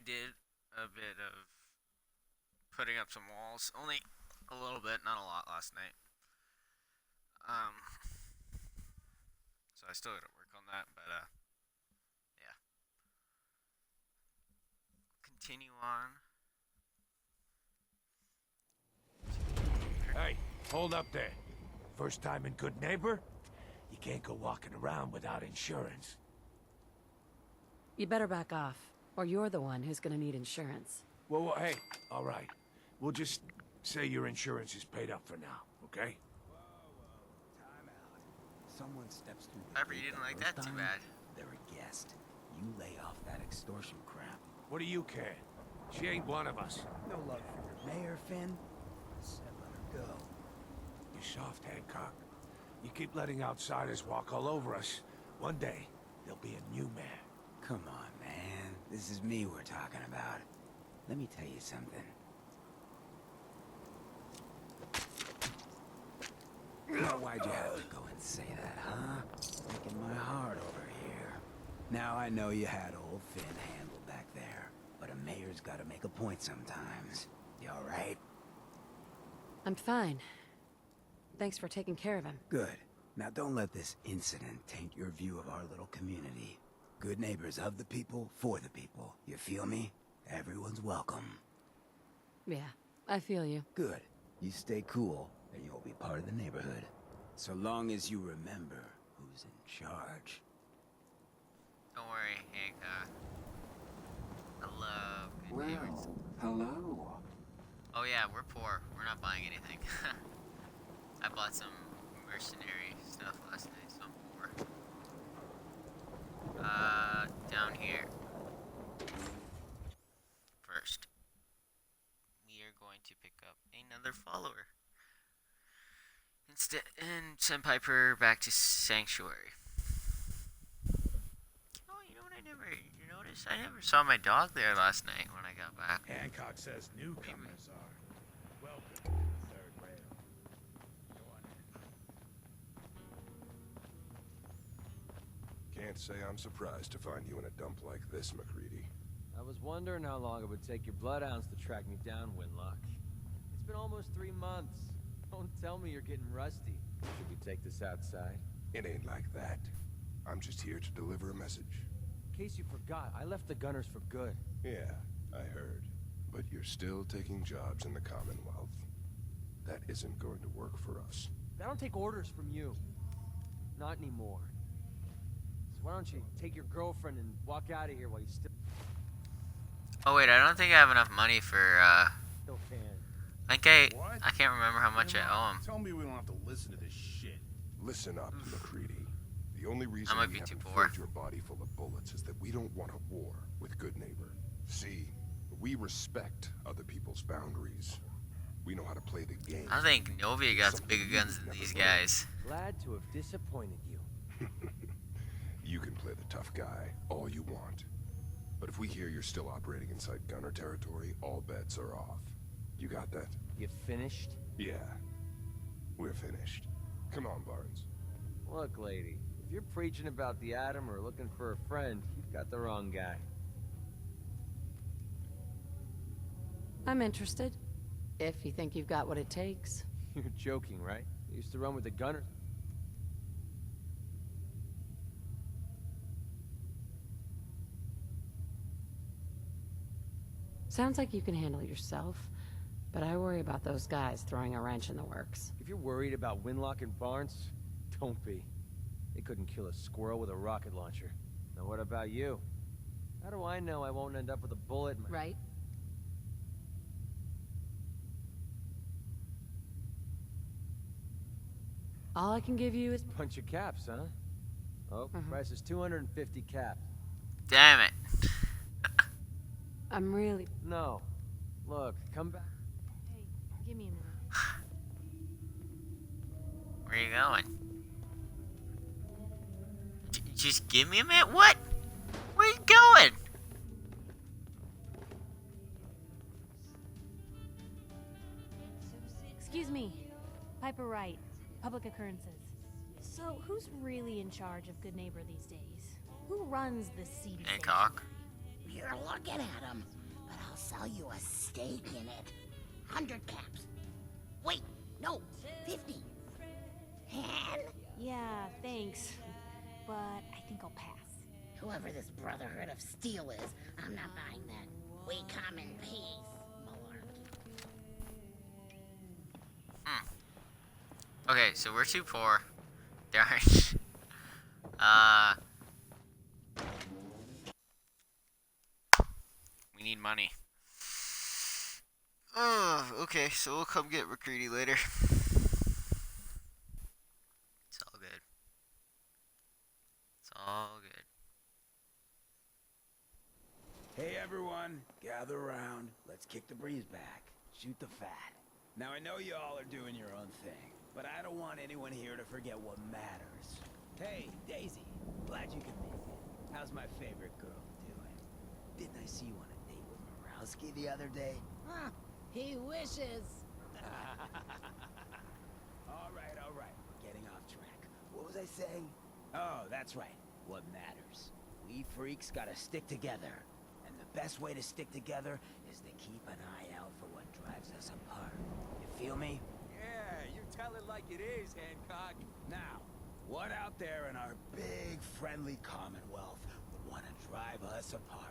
I did a bit of putting up some walls. Only a little bit, not a lot last night. Um, so I still got to work on that, but yeah. Continue on. Hey, hold up there. First time in Good Neighbor? You can't go walking around without insurance. You better back off, or you're the one who's gonna need insurance. Well, hey, all right. We'll just say your insurance is paid up for now, okay? Time out. Someone steps through the Piper, you gate didn't the like first that too time, bad. they're a guest. You lay off that extortion crap. What do you care? She ain't one of us. No love for your mayor, Finn. I said let her go. You soft, Hancock. You keep letting outsiders walk all over us. One day, there'll be a new mayor. Come on, man. This is me we're talking about. Let me tell you something. Now, why'd you have to go and say that, huh? Breaking my heart over here. Now I know you had old Finn handled back there, but a mayor's gotta make a point sometimes. You alright? I'm fine. Thanks for taking care of him. Good. Now don't let this incident taint your view of our little community. Good neighbors of the people, for the people. You feel me? Everyone's welcome. Yeah, I feel you. Good. You stay cool, and you'll be part of the neighborhood. So long as you remember who's in charge. Don't worry, Hank. I love good neighbors. Hello. Oh yeah, we're poor. We're not buying anything. I bought some mercenary stuff last night, so I'm poor. Down here. First, we are going to pick up another follower. Instead, and send Piper back to Sanctuary. Oh, you know what I never noticed? I never saw my dog there last night when I got back. Hancock says newcomers are welcome to the third rail. Go on in. Can't say I'm surprised to find you in a dump like this, MacReady. I was wondering how long it would take your bloodhounds to track me down, Winlock. It's been almost 3 months. Don't tell me you're getting rusty. Should we take this outside? It ain't like that. I'm just here to deliver a message. In case you forgot, I left the Gunners for good. Yeah, I heard. But you're still taking jobs in the Commonwealth. That isn't going to work for us. I don't take orders from you. Not anymore. So why don't you take your girlfriend and walk out of here while you still Oh wait, I don't think I have enough money for can? I think What? I can't remember how much I owe him. Tell me we don't have to listen to this shit. Listen up, MacReady. The only reason might we be too haven't poor. filled your body full of bullets is that we don't want a war with Good Neighbor. See, we respect other people's boundaries. We know how to play the game. I think Novia got Something bigger guns you've than never these learned. guys. Glad to have disappointed you. You can play the tough guy all you want. But if we hear you're still operating inside Gunner territory, all bets are off. You got that? You finished? Yeah. We're finished. Come on, Barnes. Look, lady, if you're preaching about the atom or looking for a friend, you've got the wrong guy. I'm interested. If you think you've got what it takes. You're joking, right? I used to run with the Gunners. Sounds like you can handle yourself, but I worry about those guys throwing a wrench in the works. If you're worried about Winlock and Barnes, don't be. They couldn't kill a squirrel with a rocket launcher. Now what about you? How do I know I won't end up with a bullet in my... Right? All I can give you is... Bunch of caps, huh? Oh, price is 250 caps. Damn it. I'm really... No. Look, come back. Hey, give me a minute. Where are you going? Just give me a minute? What? Where are you going? Excuse me. Piper Wright, Public Occurrences. So, who's really in charge of Good Neighbor these days? Who runs this seedy Hancock. sanctuary? you're looking at them, but I'll sell you a steak in it. 100 caps. Wait, no, 50. And Yeah, thanks. But I think I'll pass. whoever this Brotherhood of Steel is, I'm not buying that. We come in peace, malarkey. Okay, so we're too poor. Darn. We need money. Okay, so we'll come get McCready later. It's all good. It's all good. Hey everyone, gather around. Let's kick the breeze back. Shoot the fat. Now I know you all are doing your own thing, but I don't want anyone here to forget what matters. Hey, Daisy, glad you could make it. How's my favorite girl doing? Didn't I see you on a date with Morowski the other day? Huh, he wishes. All right, we're getting off track. What was I saying? Oh, that's right. What matters. We freaks gotta stick together. And the best way to stick together is to keep an eye out for what drives us apart. You feel me? Yeah, you tell it like it is, Hancock. Now, what out there in our big, friendly Commonwealth would want to drive us apart?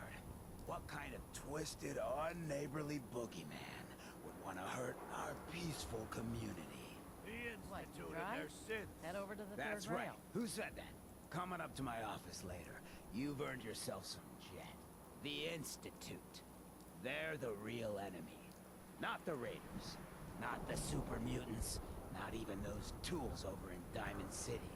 What kind of twisted, unneighborly boogeyman would want to hurt our peaceful community? The Institute and right? their synth. Head over to the That's third right. rail. Who said that? Coming up to my office later. You've earned yourself some jet. The Institute. They're the real enemy. Not the Raiders. Not the super mutants. Not even those tools over in Diamond City.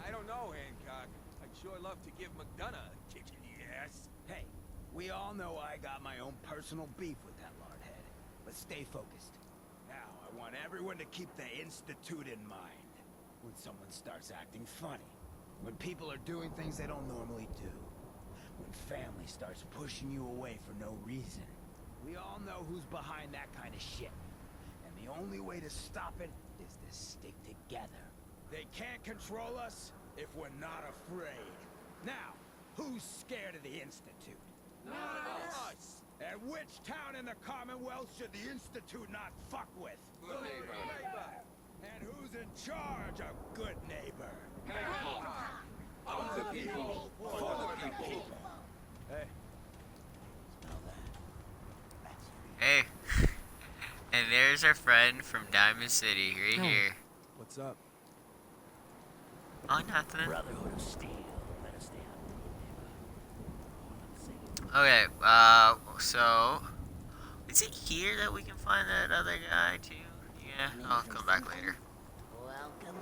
I don't know, Hancock. I'd sure love to give McDonough a kick in the ass. Hey, we all know I got my own personal beef with that lardhead. But stay focused. Now, I want everyone to keep the Institute in mind. When someone starts acting funny. When people are doing things they don't normally do. When family starts pushing you away for no reason. We all know who's behind that kind of shit. And the only way to stop it is to stick together. They can't control us if we're not afraid. Now, who's scared of the Institute? Not us. And which town in the Commonwealth should the Institute not fuck with? Good neighbor. And who's in charge of good neighbor? Of the people, for the people. Hey. Smell that? That's Hey. And there's our friend from Diamond City, right here. What's up? Oh, nothing. Brotherhood of Steel. Better stay out of Okay, so... Is it here that we can find that other guy, too? Yeah, I'll come back later. Welcome.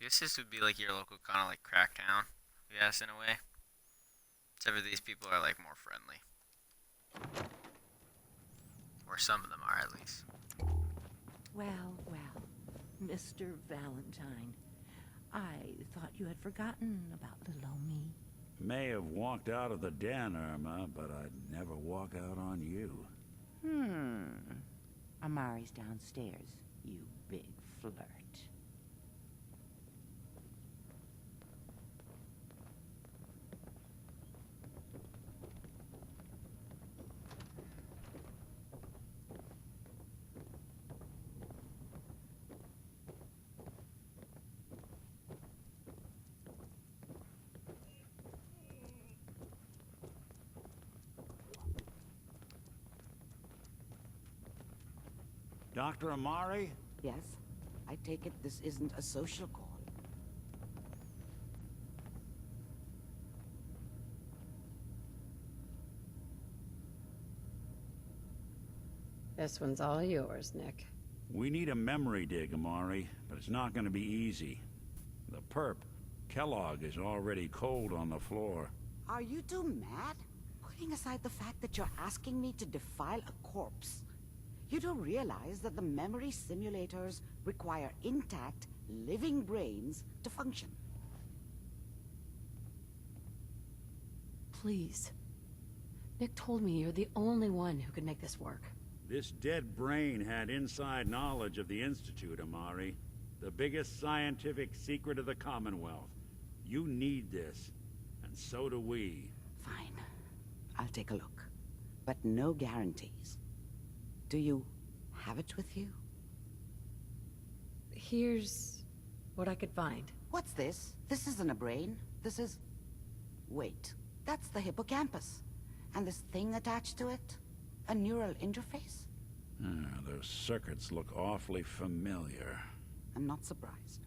Guess this would be like your local kind of like Cracktown, yes, in a way. Except for these people are like more friendly. Or some of them are, at least. Well, well, Mr. Valentine, I thought you had forgotten about little old me. May have walked out of the den, Irma, but I'd never walk out on you. Amari's downstairs, you big flirt. Dr. Amari? Yes? I take it this isn't a social call. This one's all yours, Nick. We need a memory dig, Amari, but it's not going to be easy. The perp, Kellogg, is already cold on the floor. Are you two mad? Putting aside the fact that you're asking me to defile a corpse, you don't realize that the memory simulators require intact, living brains to function. Please. Nick told me you're the only one who could make this work. This dead brain had inside knowledge of the Institute, Amari. The biggest scientific secret of the Commonwealth. You need this, and so do we. Fine. I'll take a look. But no guarantees. Do you have it with you? Here's what I could find. What's this? This isn't a brain. This is... Wait. That's the hippocampus. And this thing attached to it? A neural interface? Those circuits look awfully familiar. I'm not surprised.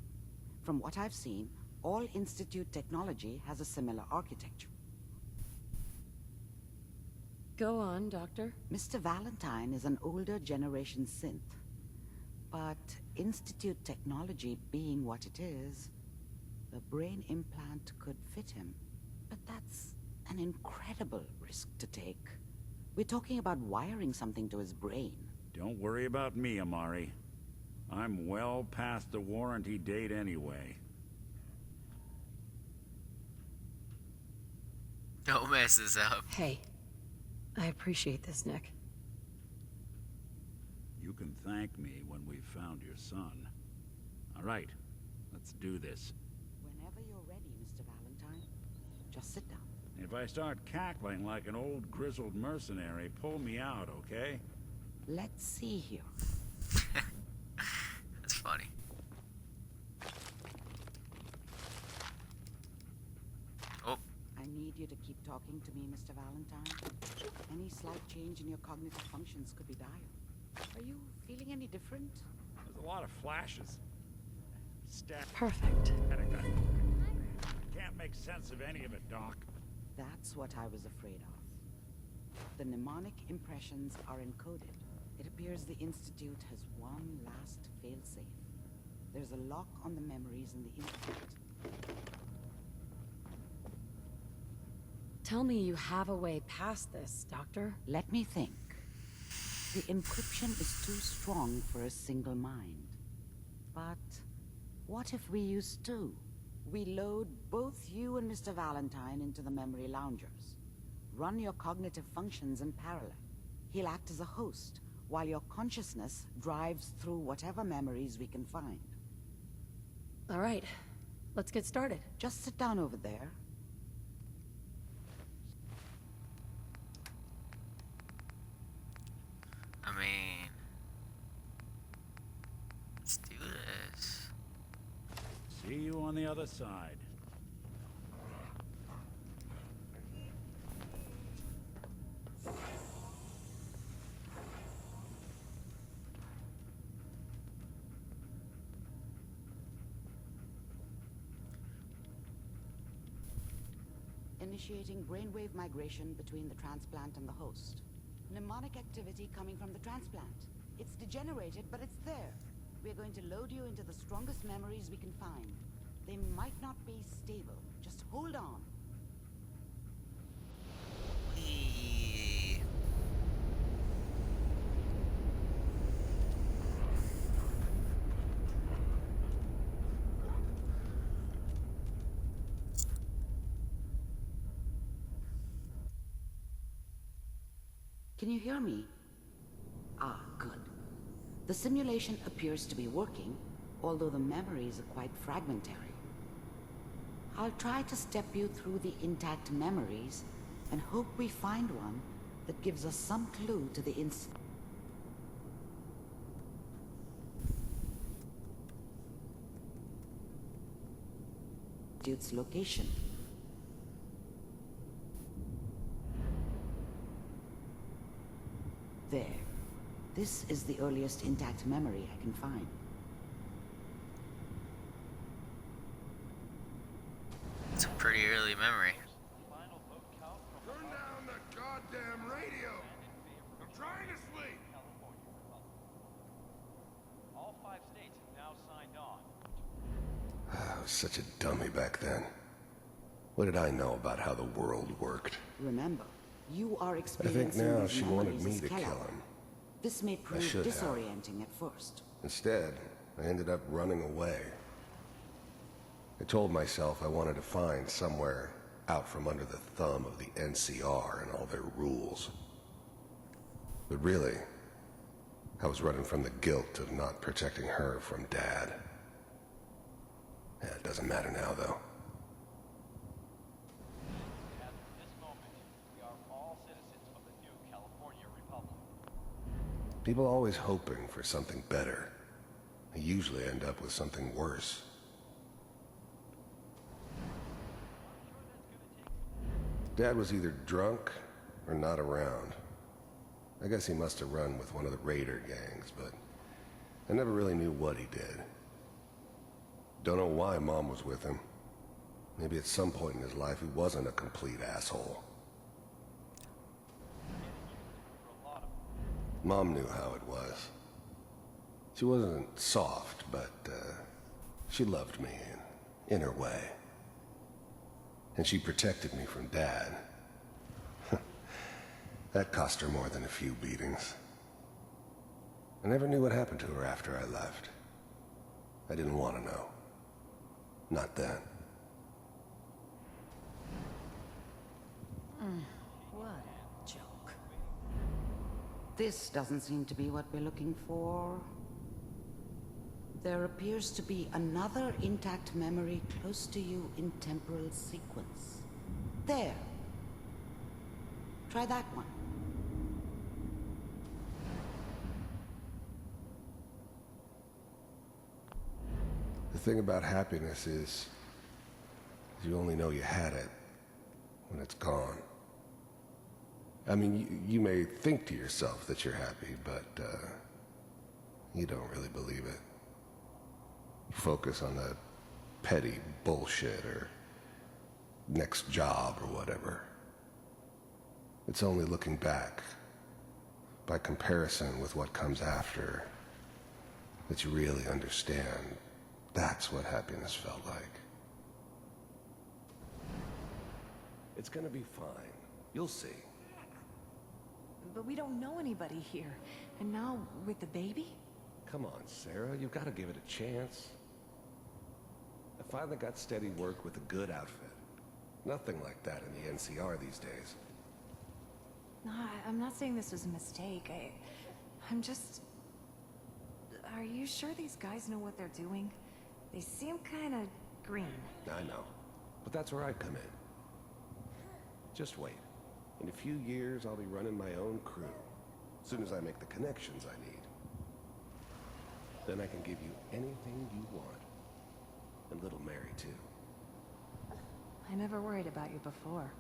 From what I've seen, all Institute technology has a similar architecture. Go on, Doctor. Mr. Valentine is an older generation synth. But Institute technology being what it is, the brain implant could fit him. But that's an incredible risk to take. We're talking about wiring something to his brain. Don't worry about me, Amari. I'm well past the warranty date anyway. Don't mess this up. Hey, I appreciate this, Nick. You can thank me when we've found your son. All right, let's do this. Whenever you're ready, Mr. Valentine, just sit down. If I start cackling like an old grizzled mercenary, pull me out, okay? Let's see here. That's funny. Oh. I need you to keep talking to me, Mr. Valentine. Any slight change in your cognitive functions could be dire. Are you feeling any different? There's a lot of flashes. Perfect. Can't make sense of any of it, Doc. That's what I was afraid of. The mnemonic impressions are encoded. It appears the Institute has one last failsafe. There's a lock on the memories in the Institute. Tell me you have a way past this, Doctor. Let me think. The encryption is too strong for a single mind. But what if we use two? We load both you and Mr. Valentine into the memory loungers. Run your cognitive functions in parallel. He'll act as a host, while your consciousness drives through whatever memories we can find. All right, let's get started. Just sit down over there. I mean, let's do this. See you on the other side. Initiating brainwave migration between the transplant and the host. Mnemonic activity coming from the transplant. It's degenerated, but it's there. We're going to load you into the strongest memories we can find. They might not be stable. Just hold on. Whee. Can you hear me? Ah, good. The simulation appears to be working, although the memories are quite fragmentary. I'll try to step you through the intact memories and hope we find one that gives us some clue to the Institute's location. There. This is the earliest intact memory I can find. It's a pretty early memory. Turn down the goddamn radio! I'm trying to sleep! All 5 states have now signed on. I was such a dummy back then. What did I know about how the world worked? Remember, you are I experiencing think now these she wanted memories me as to kill Kellogg. him. This may prove should have. disorienting at first. Instead, I ended up running away. I told myself I wanted to find somewhere out from under the thumb of the NCR and all their rules. But really, I was running from the guilt of not protecting her from Dad. Yeah, it doesn't matter now, though. At this moment, we are all citizens of the new California Republic. People always hoping for something better. They usually end up with something worse. Dad was either drunk or not around. I guess he must have run with one of the raider gangs, but I never really knew what he did. Don't know why Mom was with him. Maybe at some point in his life he wasn't a complete asshole. Mom knew how it was. She wasn't soft, but she loved me in her way. And she protected me from Dad. That cost her more than a few beatings. I never knew what happened to her after I left. I didn't want to know. Not then. What a joke. This doesn't seem to be what we're looking for. There appears to be another intact memory close to you in temporal sequence. There. Try that one. The thing about happiness is you only know you had it when it's gone. I mean, you may think to yourself that you're happy, but you don't really believe it. You focus on the petty bullshit or next job or whatever. It's only looking back, by comparison with what comes after, that you really understand that's what happiness felt like. It's gonna be fine. You'll see. But we don't know anybody here. And now, with the baby? Come on, Sarah, you've got to give it a chance. I finally got steady work with a good outfit. Nothing like that in the NCR these days. No, I'm not saying this was a mistake. I'm just... Are you sure these guys know what they're doing? They seem kind of green. I know, but that's where I come in. Just wait. In a few years, I'll be running my own crew. As soon as I make the connections I need. Then I can give you anything you want. And little Mary, too. I never worried about you before.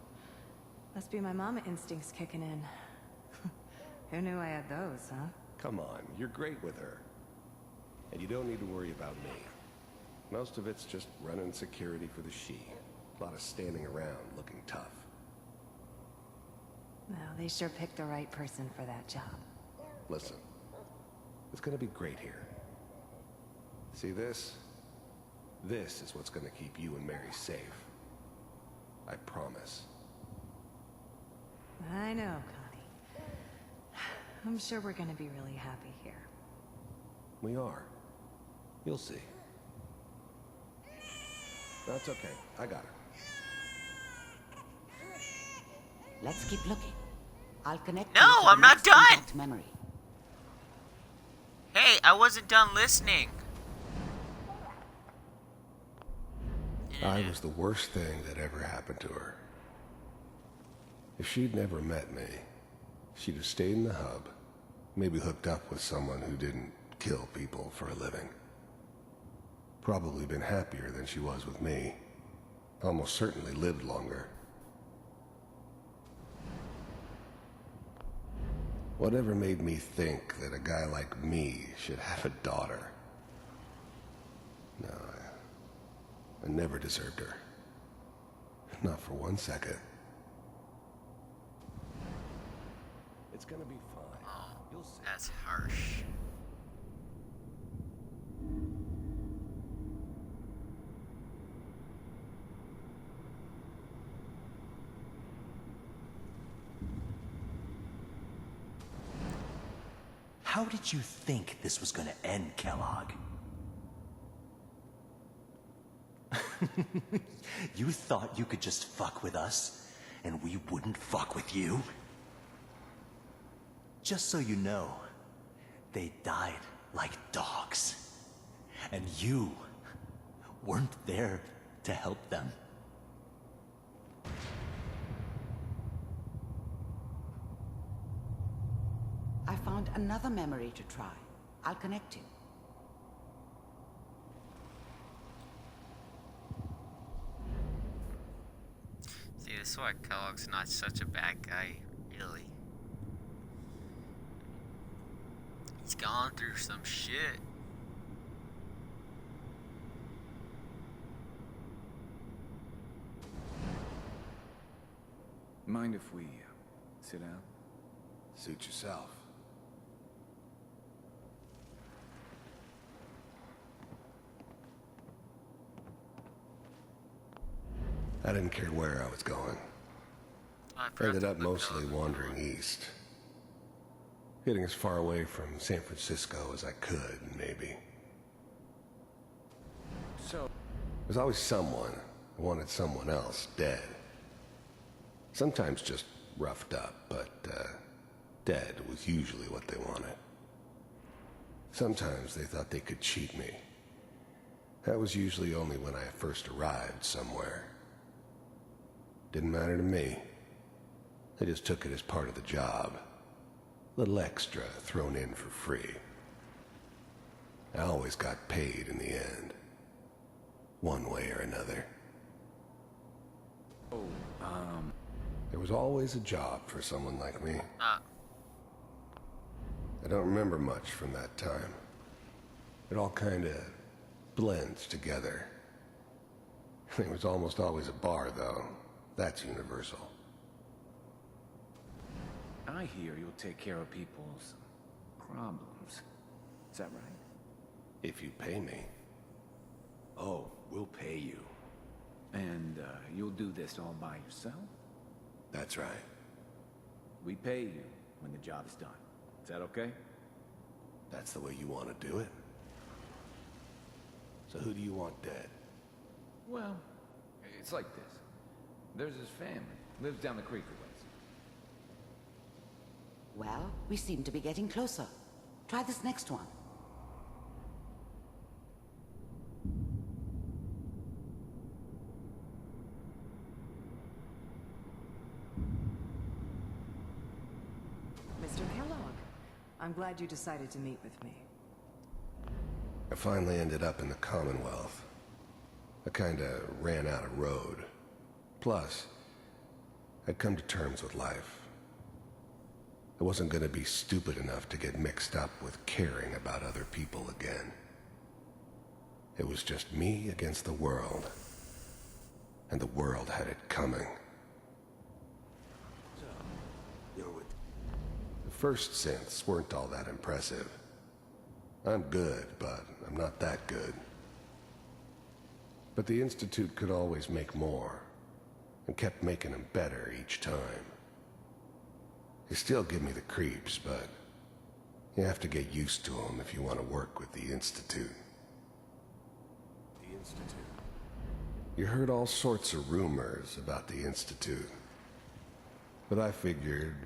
Must be my mama instincts kicking in. Who knew I had those, huh? Come on, you're great with her. And you don't need to worry about me. Most of it's just running security for the she. A lot of standing around looking tough. Well, they sure picked the right person for that job. Listen, it's gonna be great here. See this? This is what's gonna keep you and Mary safe. I promise. I know, Connie. I'm sure we're gonna be really happy here. We are. You'll see. That's okay. I got her. Let's keep looking. I'll connect No, you to the I'm not next done! intact memory. Hey, I wasn't done listening. I was the worst thing that ever happened to her. If she'd never met me, she'd have stayed in the hub, maybe hooked up with someone who didn't kill people for a living. Probably been happier than she was with me. Almost certainly lived longer. Whatever made me think that a guy like me should have a daughter? No, I never deserved her. Not for 1 second. It's gonna be fine. Oh, You'll see. that's harsh. How did you think this was gonna end, Kellogg? You thought you could just fuck with us, and we wouldn't fuck with you? Just so you know, they died like dogs. And you weren't there to help them. I found another memory to try. I'll connect you. See, this is why Kellogg's not such a bad guy, really. He's gone through some shit. Mind if we sit down? Suit yourself. I didn't care where I was going. I ended up mostly wandering east. Getting as far away from San Francisco as I could, maybe. So... There's always someone who wanted someone else dead. Sometimes just roughed up, but, dead was usually what they wanted. Sometimes they thought they could cheat me. That was usually only when I first arrived somewhere. Didn't matter to me. They just took it as part of the job. Little extra thrown in for free. I always got paid in the end. One way or another. Oh, There was always a job for someone like me. I don't remember much from that time. It all kinda blends together. There was almost always a bar, though. That's universal. I hear you'll take care of people's problems. Is that right? If you pay me. Oh, we'll pay you. And, you'll do this all by yourself? That's right. We pay you when the job's done. Is that okay? That's the way you want to do it? So who do you want dead? Well, it's like this. There's his family. Lives down the creek a ways. Well, we seem to be getting closer. Try this next one. Mr. Kellogg, I'm glad you decided to meet with me. I finally ended up in the Commonwealth. I kinda ran out of road. Plus, I'd come to terms with life. I wasn't gonna be stupid enough to get mixed up with caring about other people again. It was just me against the world. And the world had it coming. So, you're with... The first synths weren't all that impressive. I'm good, but I'm not that good. But the Institute could always make more, and kept making them better each time. They still give me the creeps, but you have to get used to them if you want to work with the Institute. The Institute? You heard all sorts of rumors about the Institute. But I figured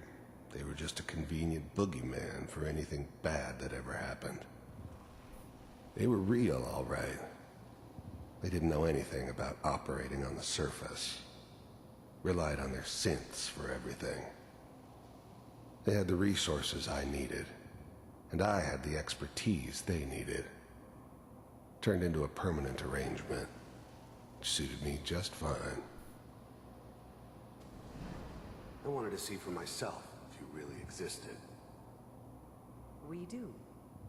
they were just a convenient boogeyman for anything bad that ever happened. They were real, all right. They didn't know anything about operating on the surface. Relied on their synths for everything. They had the resources I needed, and I had the expertise they needed. Turned into a permanent arrangement, which suited me just fine. I wanted to see for myself if you really existed. We do,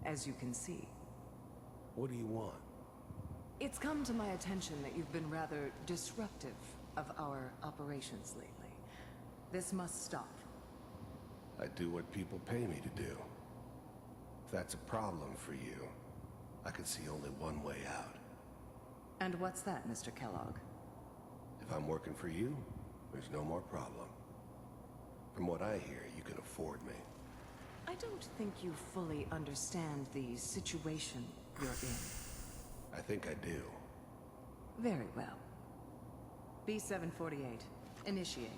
as you can see. What do you want? It's come to my attention that you've been rather disruptive of our operations lately. This must stop. I do what people pay me to do. If that's a problem for you, I can see only one way out. And what's that, Mr. Kellogg? If I'm working for you, there's no more problem. From what I hear, you can afford me. I don't think you fully understand the situation you're in. I think I do. Very well. B-748, initiate.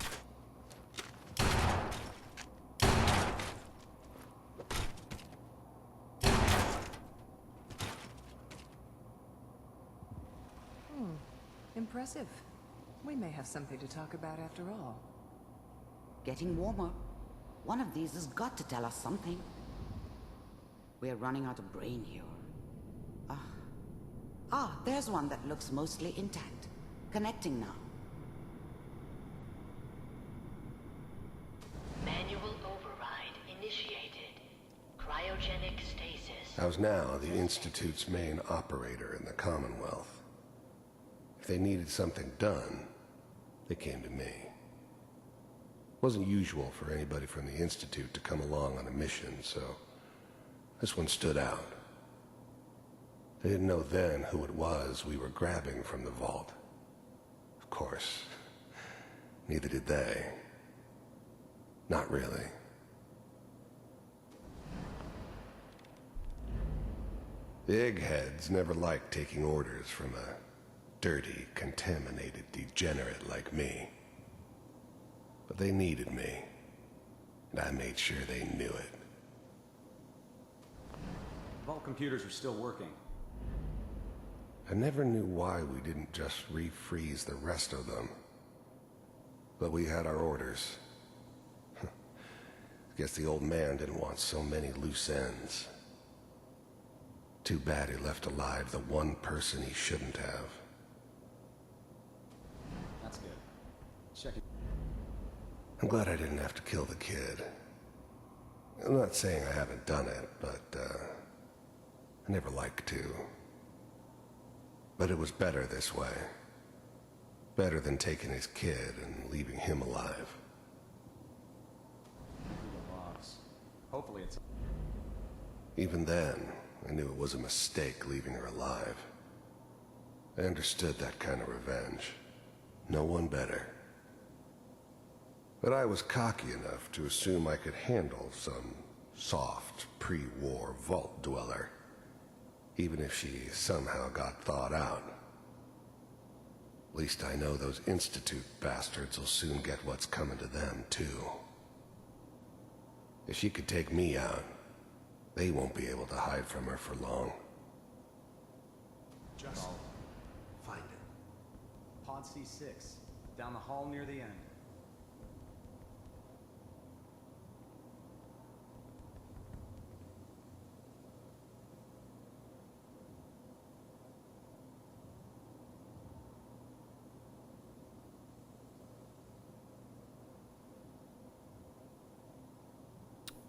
Impressive. We may have something to talk about after all. Getting warmer. One of these has got to tell us something. We're running out of brain here. There's one that looks mostly intact. Connecting now. Manual override initiated. Cryogenic stasis. I was now the Institute's main operator in the Commonwealth. If they needed something done, they came to me. It wasn't usual for anybody from the Institute to come along on a mission, so this one stood out. They didn't know then who it was we were grabbing from the vault. Of course, neither did they. Not really. The eggheads never liked taking orders from a dirty, contaminated degenerate like me. But they needed me, and I made sure they knew it. Vault computers are still working. I never knew why we didn't just refreeze the rest of them. But we had our orders. Guess the old man didn't want so many loose ends. Too bad he left alive the one person he shouldn't have. That's good. Check it. I'm glad I didn't have to kill the kid. I'm not saying I haven't done it, but, I never liked to. But it was better this way. Better than taking his kid and leaving him alive. Hopefully it's... Even then, I knew it was a mistake leaving her alive. I understood that kind of revenge. No one better. But I was cocky enough to assume I could handle some soft, pre-war vault dweller, even if she somehow got thawed out. At least I know those Institute bastards will soon get what's coming to them, too. If she could take me out, they won't be able to hide from her for long. Just find it. Pod C6, down the hall near the end.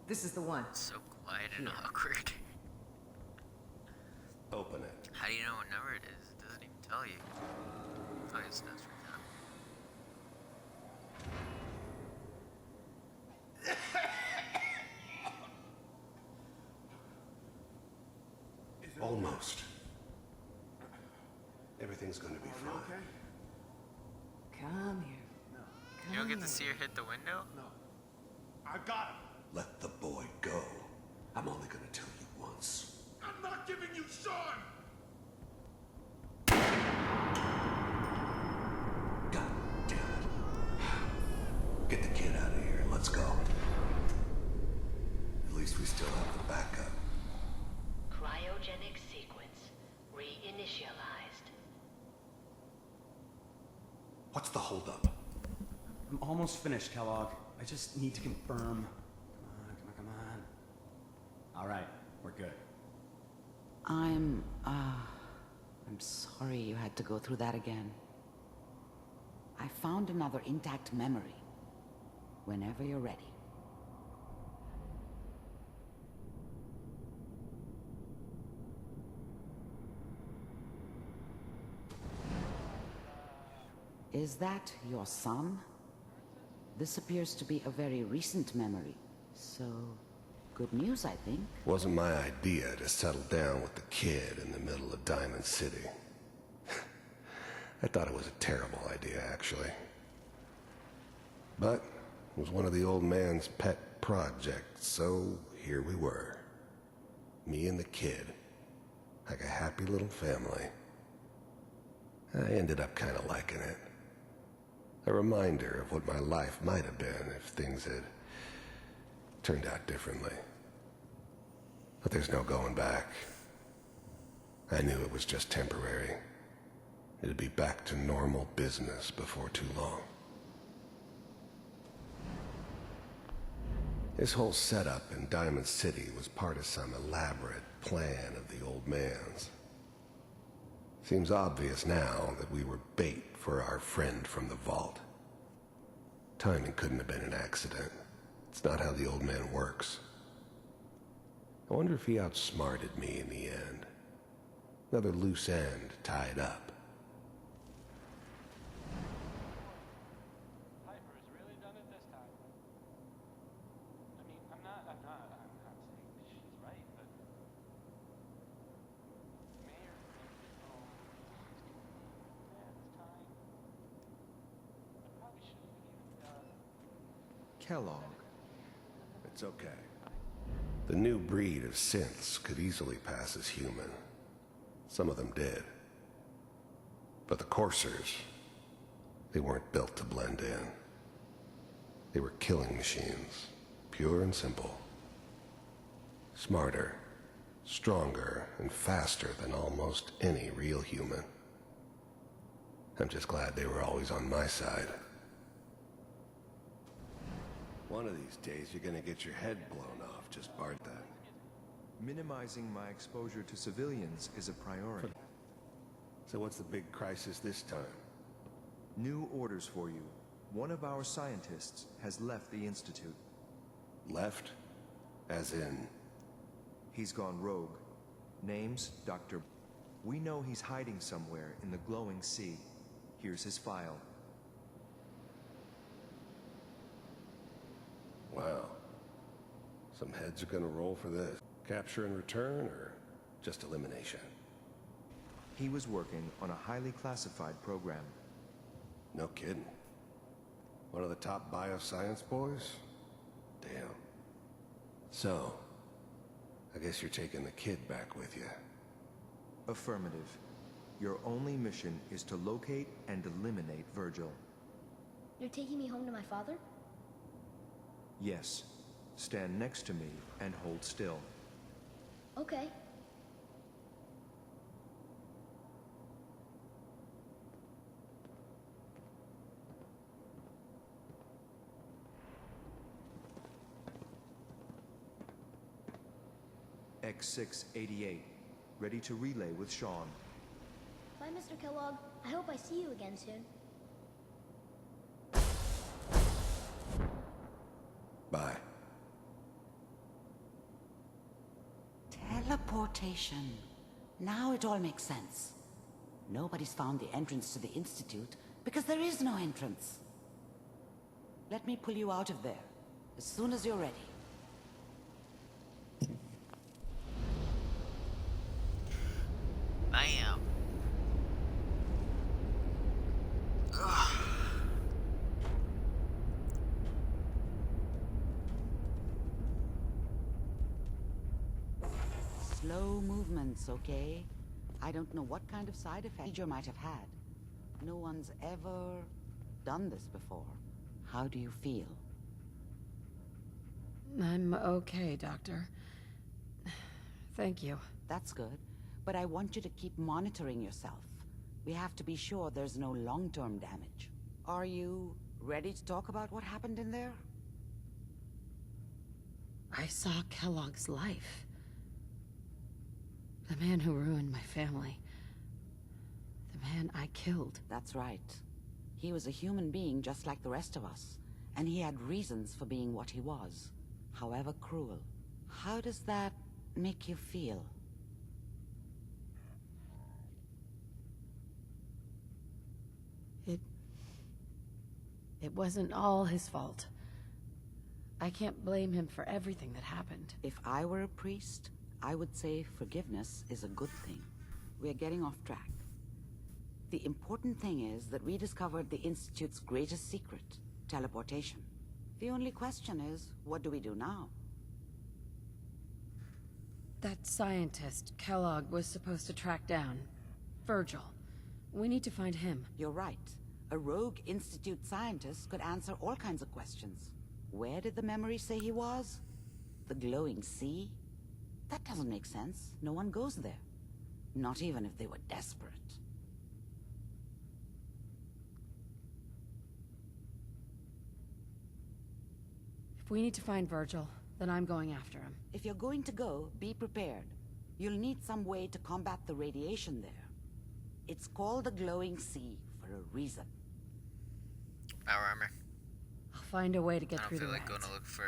This is the one. So quiet and awkward. Open it. How do you know what number it is? It doesn't even tell you. Oh, it's not right now. Almost. Everything's gonna be fine. Come here. You don't get to see her hit the window? No. I got him. Let the boy go. I'm only gonna tell you once. I'm not giving you Sean! God damn it. Get the kid out of here. Let's go. At least we still have the backup. Cryogenic sequence reinitialized. What's the holdup? I'm almost finished, Kellogg. I just need to confirm. Come on. All right, we're good. I'm sorry you had to go through that again. I found another intact memory. Whenever you're ready. Is that your son? This appears to be a very recent memory, so good news, I think. Wasn't my idea to settle down with the kid in the middle of Diamond City. I thought it was a terrible idea, actually. But it was one of the old man's pet projects, so here we were. Me and the kid. Like a happy little family. I ended up kind of liking it. A reminder of what my life might have been if things had turned out differently. But there's no going back. I knew it was just temporary. It'd be back to normal business before too long. This whole setup in Diamond City was part of some elaborate plan of the old man's. Seems obvious now that we were bait for our friend from the vault. Timing couldn't have been an accident. It's not how the old man works. I wonder if he outsmarted me in the end. Another loose end tied up. Piper's really done it this time. I mean, I'm not saying she's right, but Mayor thinks it's all man's time. I probably shouldn't have even Kellogg. It's okay. The new breed of synths could easily pass as human. Some of them did. But the coursers, they weren't built to blend in. They were killing machines, pure and simple. Smarter, stronger, and faster than almost any real human. I'm just glad they were always on my side. One of these days, you're gonna get your head blown off, just BART that. Minimizing my exposure to civilians is a priority. So what's the big crisis this time? New orders for you. One of our scientists has left the Institute. Left? As in? He's gone rogue. Name's Dr. We know he's hiding somewhere in the glowing sea. Here's his file. Wow. Some heads are gonna roll for this. Capture and return, or just elimination? He was working on a highly classified program. No kidding. One of the top bioscience boys? Damn. So, I guess you're taking the kid back with you. Affirmative. Your only mission is to locate and eliminate Virgil. You're taking me home to my father? Yes. Stand next to me and hold still. Okay. X688. Ready to relay with Sean. Bye, Mr. Kellogg. I hope I see you again soon. Bye. Teleportation. Now it all makes sense. Nobody's found the entrance to the Institute because there is no entrance. Let me pull you out of there as soon as you're ready. Bam. Slow movements, okay? I don't know what kind of side effect you might have had. No one's ever done this before. How do you feel? I'm okay, Doctor. Thank you. That's good. But I want you to keep monitoring yourself. We have to be sure there's no long-term damage. Are you ready to talk about what happened in there? I saw Kellogg's life. The man who ruined my family. The man I killed. That's right. He was a human being just like the rest of us. And he had reasons for being what he was. However cruel. How does that make you feel? It wasn't all his fault. I can't blame him for everything that happened. If I were a priest, I would say forgiveness is a good thing. We're getting off track. The important thing is that we discovered the Institute's greatest secret, teleportation. The only question is, what do we do now? That scientist, Kellogg, was supposed to track down. Virgil. We need to find him. You're right. A rogue Institute scientist could answer all kinds of questions. Where did the memory say he was? The glowing sea? That doesn't make sense. No one goes there. Not even if they were desperate. If we need to find Virgil, then I'm going after him. If you're going to go, be prepared. You'll need some way to combat the radiation there. It's called the Glowing Sea for a reason. Power armor. I'll find a way to get I through don't the feel like rats. going to look for,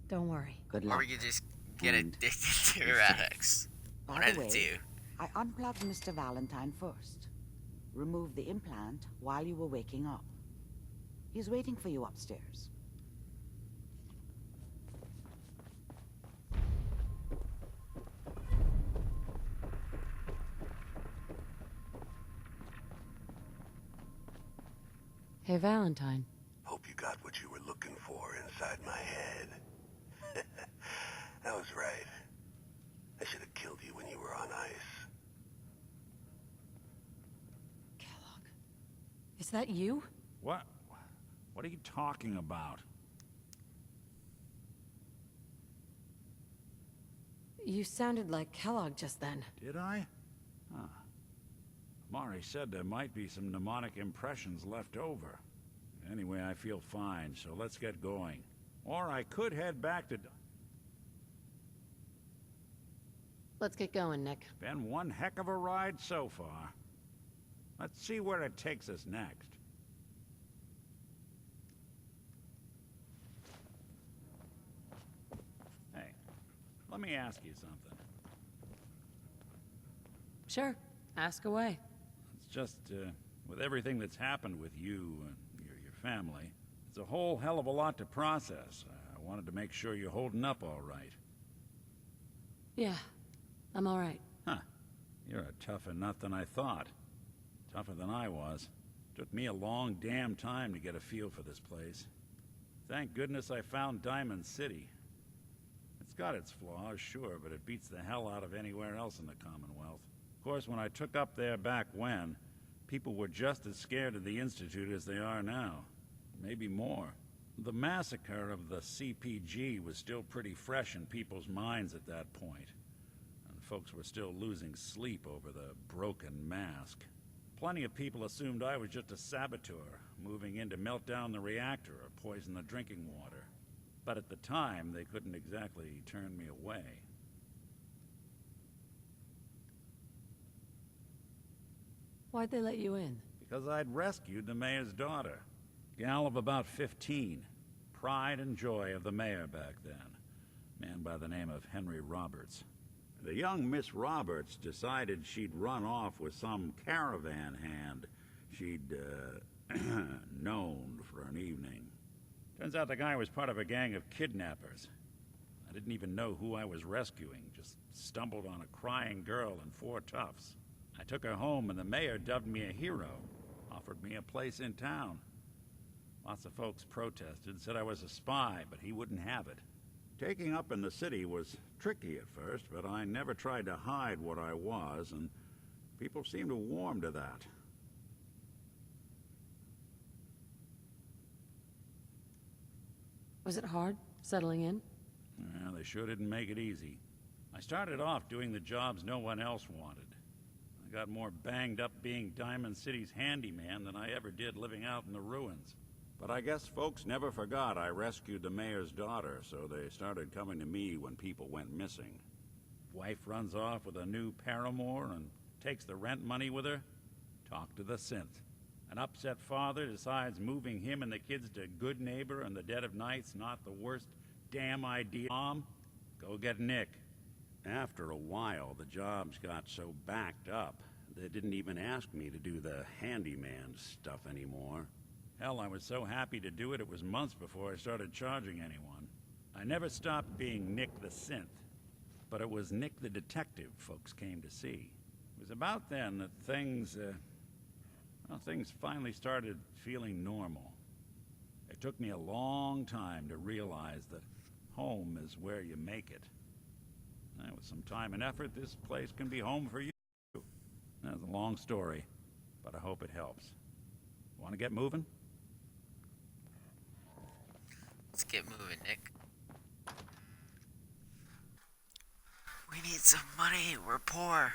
Don't worry. Good or luck. we could just get And addicted to be erratics. One By of the the way, two. I unplugged Mr. Valentine first. Removed the implant while you were waking up. He's waiting for you upstairs. Hey, Valentine. Hope you got what you were looking for inside my head. I was right. I should have killed you when you were on ice. Is that you? What? What are you talking about? You sounded like Kellogg just then. Did I? Huh. Mari said there might be some mnemonic impressions left over. Anyway, I feel fine, so let's get going. Or I could head back to... Let's get going, Nick. Been one heck of a ride so far. Let's see where it takes us next. Hey, let me ask you something. Sure. Ask away. It's just, with everything that's happened with you and your family, it's a whole hell of a lot to process. I wanted to make sure you're holding up all right. Yeah. I'm all right. Huh. You're a tougher nut than I thought. Tougher than I was. Took me a long damn time to get a feel for this place. Thank goodness I found Diamond City. It's got its flaws, sure, but it beats the hell out of anywhere else in the Commonwealth. Of course, when I took up there back when, people were just as scared of the Institute as they are now. Maybe more. The massacre of the CPG was still pretty fresh in people's minds at that point. And folks were still losing sleep over the broken mask. Plenty of people assumed I was just a saboteur, moving in to melt down the reactor or poison the drinking water. But at the time, they couldn't exactly turn me away. Why'd they let you in? Because I'd rescued the mayor's daughter. Gal of about 15. Pride and joy of the mayor back then. Man by the name of Henry Roberts. The young Miss Roberts decided she'd run off with some caravan hand she'd, known for an evening. Turns out the guy was part of a gang of kidnappers. I didn't even know who I was rescuing, just stumbled on a crying girl and 4 toughs. I took her home and the mayor dubbed me a hero, offered me a place in town. Lots of folks protested, said I was a spy, but he wouldn't have it. Taking up in the city was tricky at first, but I never tried to hide what I was, and people seemed to warm to that. Was it hard, settling in? Yeah, they sure didn't make it easy. I started off doing the jobs no one else wanted. I got more banged up being Diamond City's handyman than I ever did living out in the ruins. But I guess folks never forgot I rescued the mayor's daughter, so they started coming to me when people went missing. Wife runs off with a new paramour and takes the rent money with her. Talk to the synth. An upset father decides moving him and the kids to Good Neighbor in the dead of night's not the worst damn idea. Mom, go get Nick. After a while, the jobs got so backed up, they didn't even ask me to do the handyman stuff anymore. Hell, I was so happy to do it, it was months before I started charging anyone. I never stopped being Nick the Synth, but it was Nick the Detective folks came to see. It was about then that things finally started feeling normal. It took me a long time to realize that home is where you make it. And with some time and effort, this place can be home for you. That's a long story, but I hope it helps. Want to get moving? Let's get moving, Nick. We need some money. We're poor.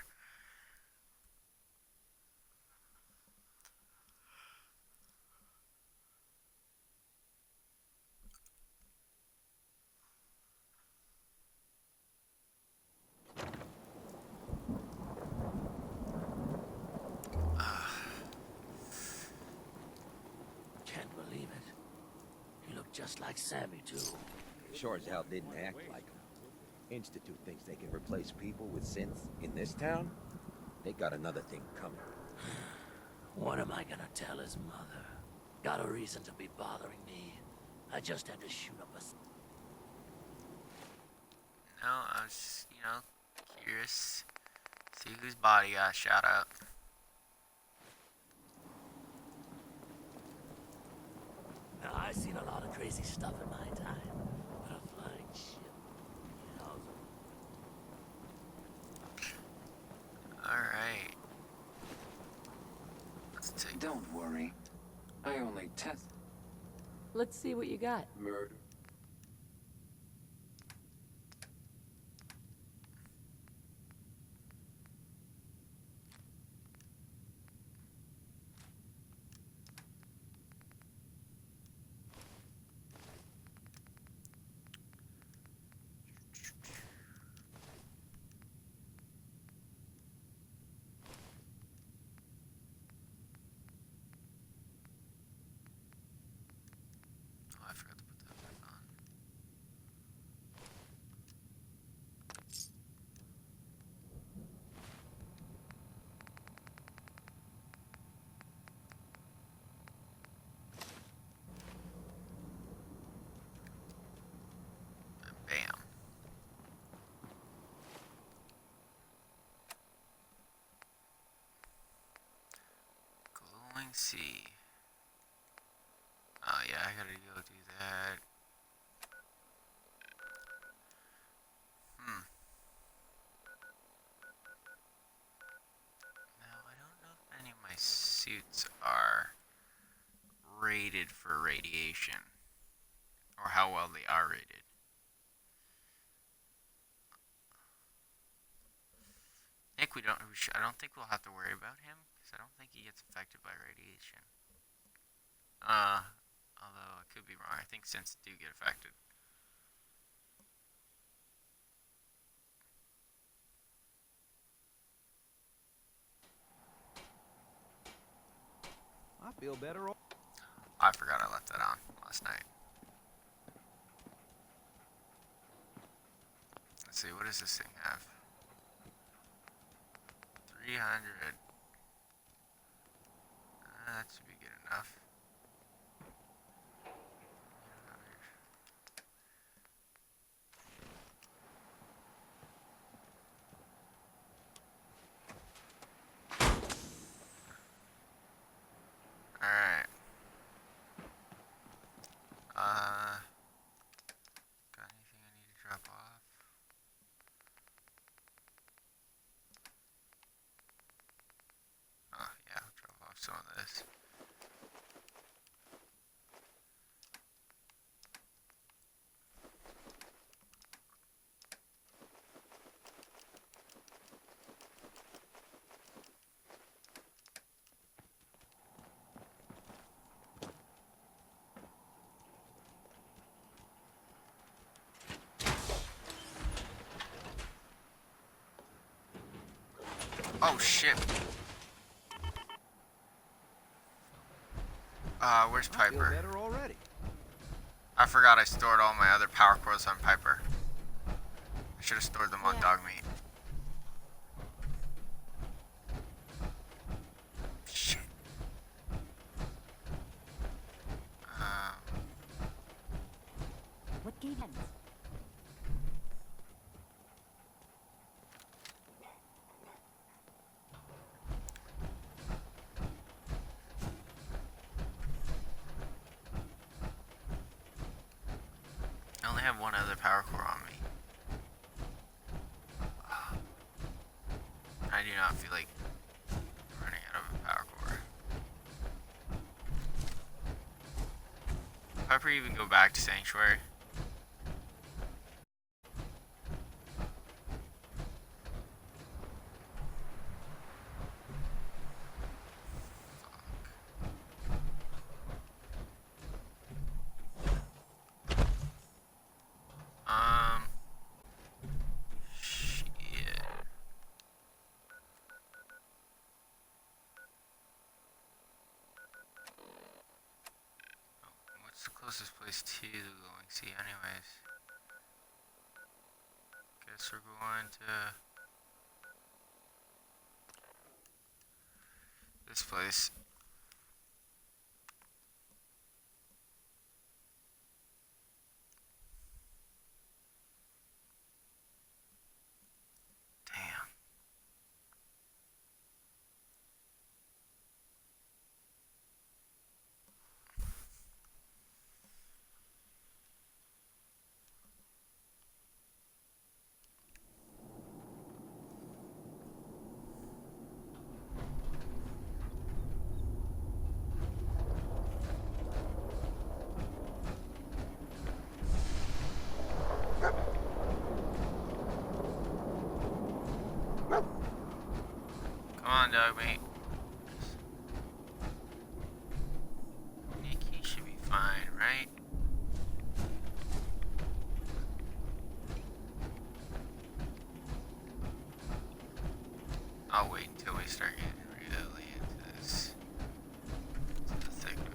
just like Sammy, too. Sure as hell didn't act like him. Institute thinks they can replace people with synths in this town? They got another thing coming. What am I gonna tell his mother? Got a reason to be bothering me. I just had to shoot up a... No, I was, curious. See whose body got shot up. Now, I've seen a lot of crazy stuff in my time. But a flying ship... Alright. Let's take... Don't worry. I only test... Let's see what you got. Murder. Oh, I forgot to put that back on. And bam. Glowing sea. Oh yeah, I gotta go do that. Now, I don't know if any of my suits are rated for radiation. Or how well they are rated. Nick, I don't think we'll have to worry about him, because I don't think he gets affected by radiation. Although I could be wrong. I think synths do get affected. I feel better. I forgot I left that on last night. Let's see, what does this thing have? 300. That should be good enough. Alright. Got anything I need to drop off? Oh, yeah, I'll drop off some of this. Oh shit. Where's Piper? Better already. I forgot I stored all my other power cores on Piper. I should have stored them on Dogmeat. Shit. What game ends? I only have one other power core on me. I do not feel like running out of a power core. Piper even go back to Sanctuary? Shit. Oh, what's the closest closest place to the glowing sea anyways? Guess we're going to this place. Damn. Come on, dog mate. Nikki should be fine, right? I'll wait until we start getting really into this. Into the thick of it.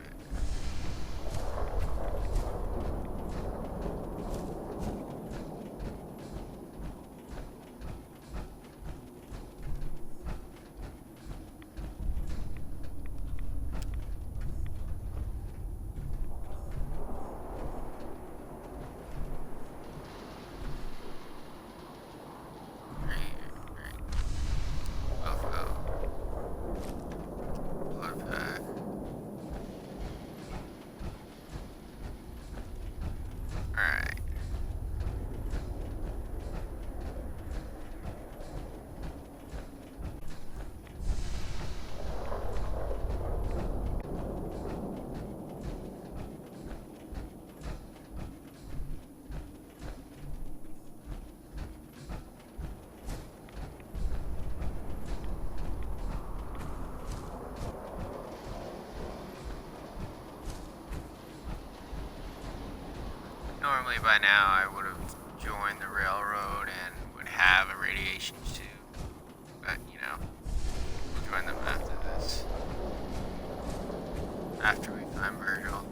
Normally by now I would have joined the railroad and would have a radiation tube, but you know, we'll join them after this. After we find Virgil.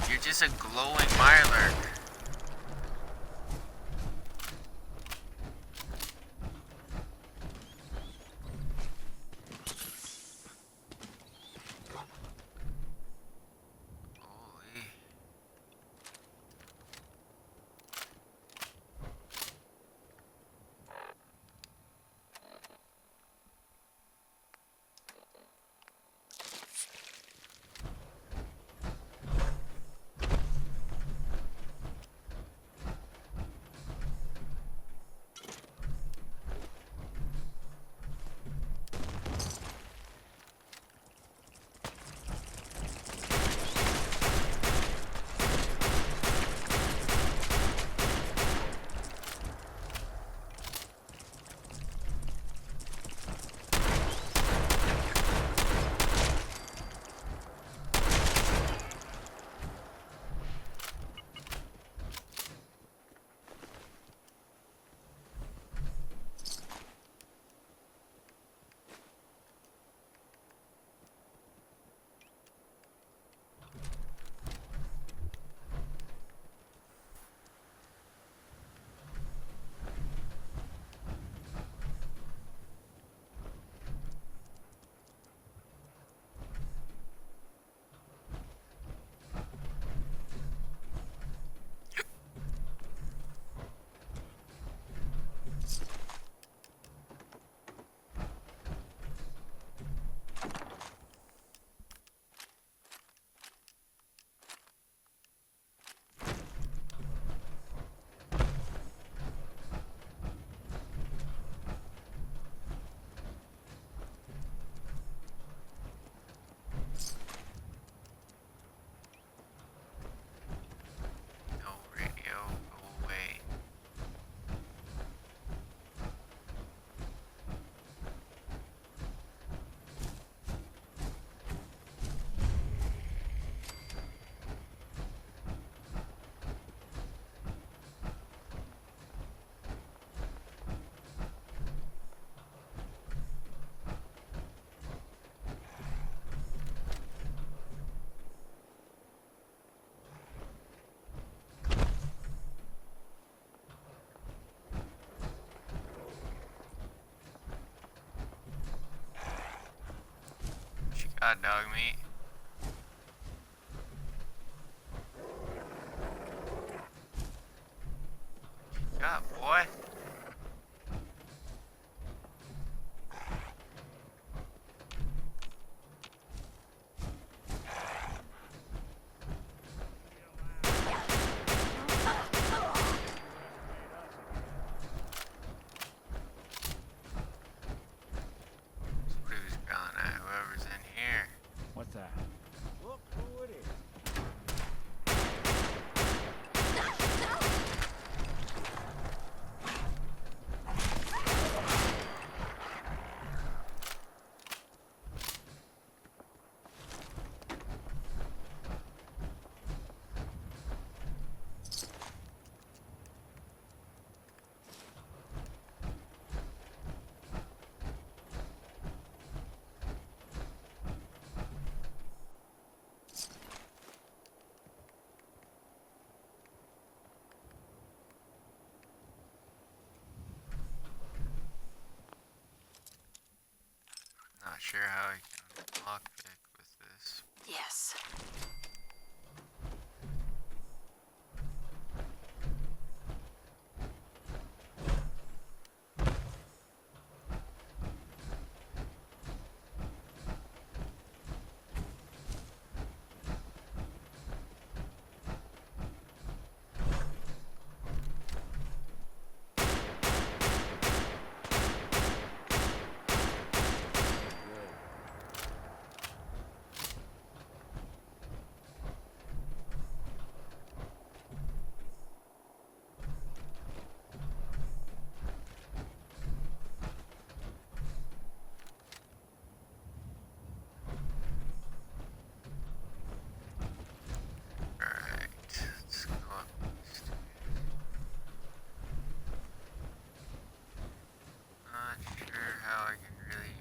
You're just a glowing Mirelurk. hot dog meat. God, boy. Who's gone at whoever's in here. What's that? Look who it is. Not sure how I can lockpick with this. Yes. Alright, let's go up these stairs. Not sure how I can really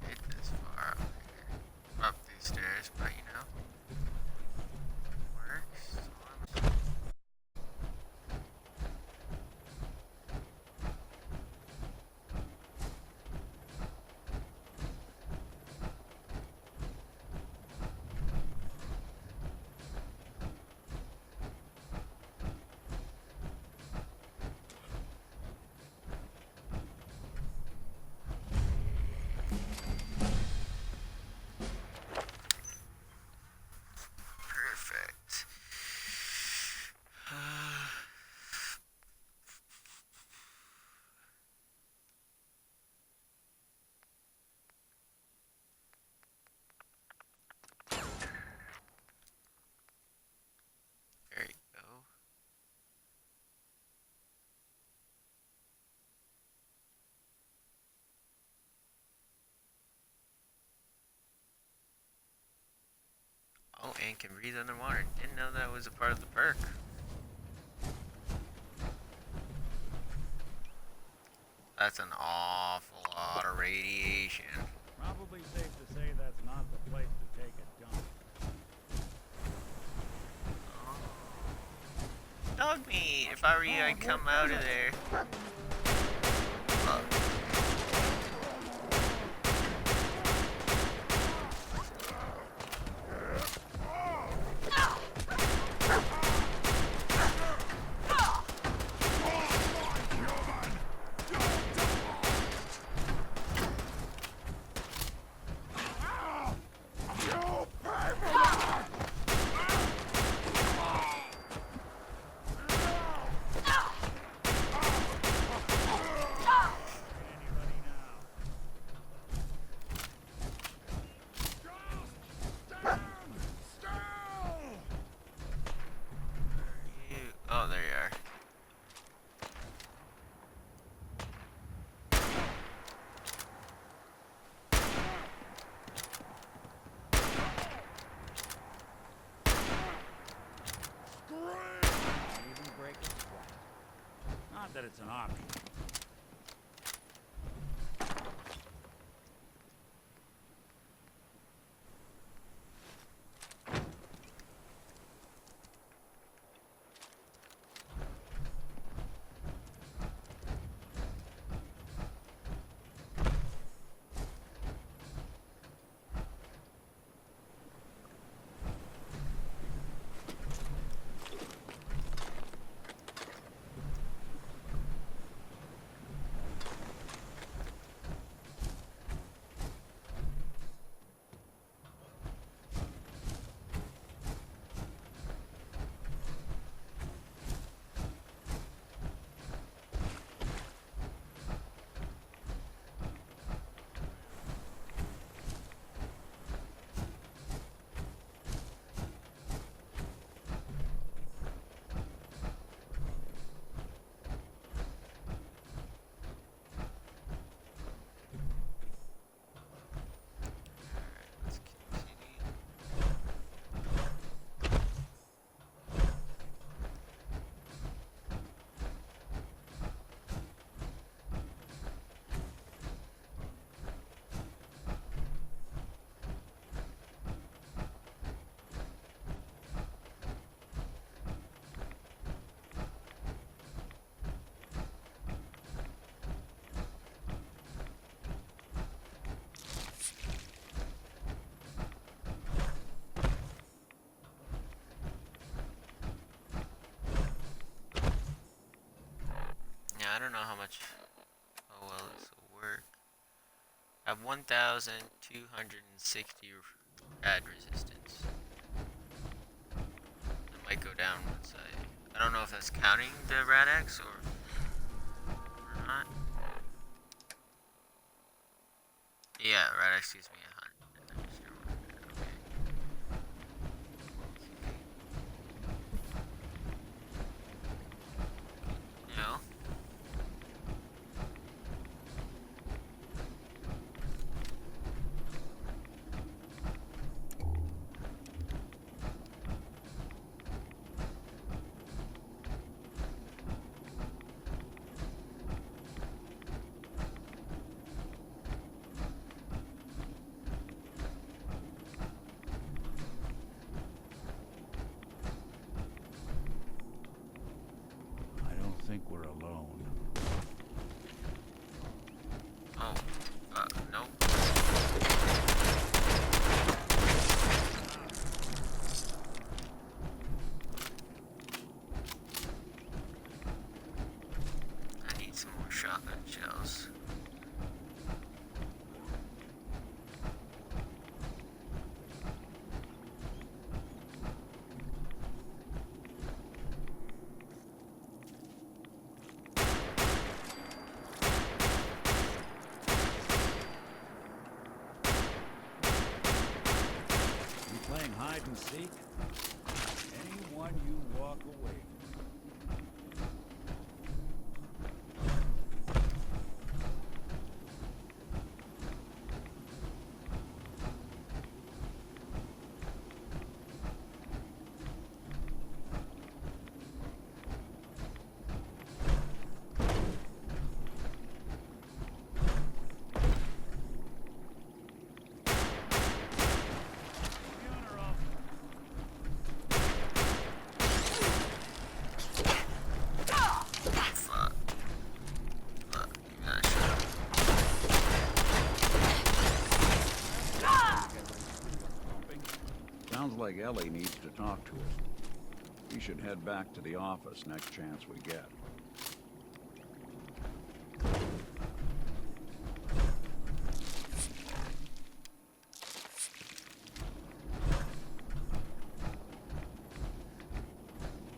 get this far up here. Up these stairs, but you know. Works. Perfect. There you go. Oh, and can breathe underwater. Didn't know that was a part of the perk. That's an awful lot of radiation. Probably safe to say that's not the place to take a dump. Dog meat! If I were you, I'd come out of there. Oh, there you are. Even break it twice. Not that it's an option. don't know how much. Oh well, this will work. I have 1,260 rad resistance. It might go down once I don't know if that's counting the Rad-X or not. Yeah, Rad-X gives me 100. No. I don't think we're alone. Oh, nope. I need some more shotgun shells. You playing hide and seek? Anyone you walk away from. Sounds like Ellie needs to talk to us. We should head back to the office next chance we get.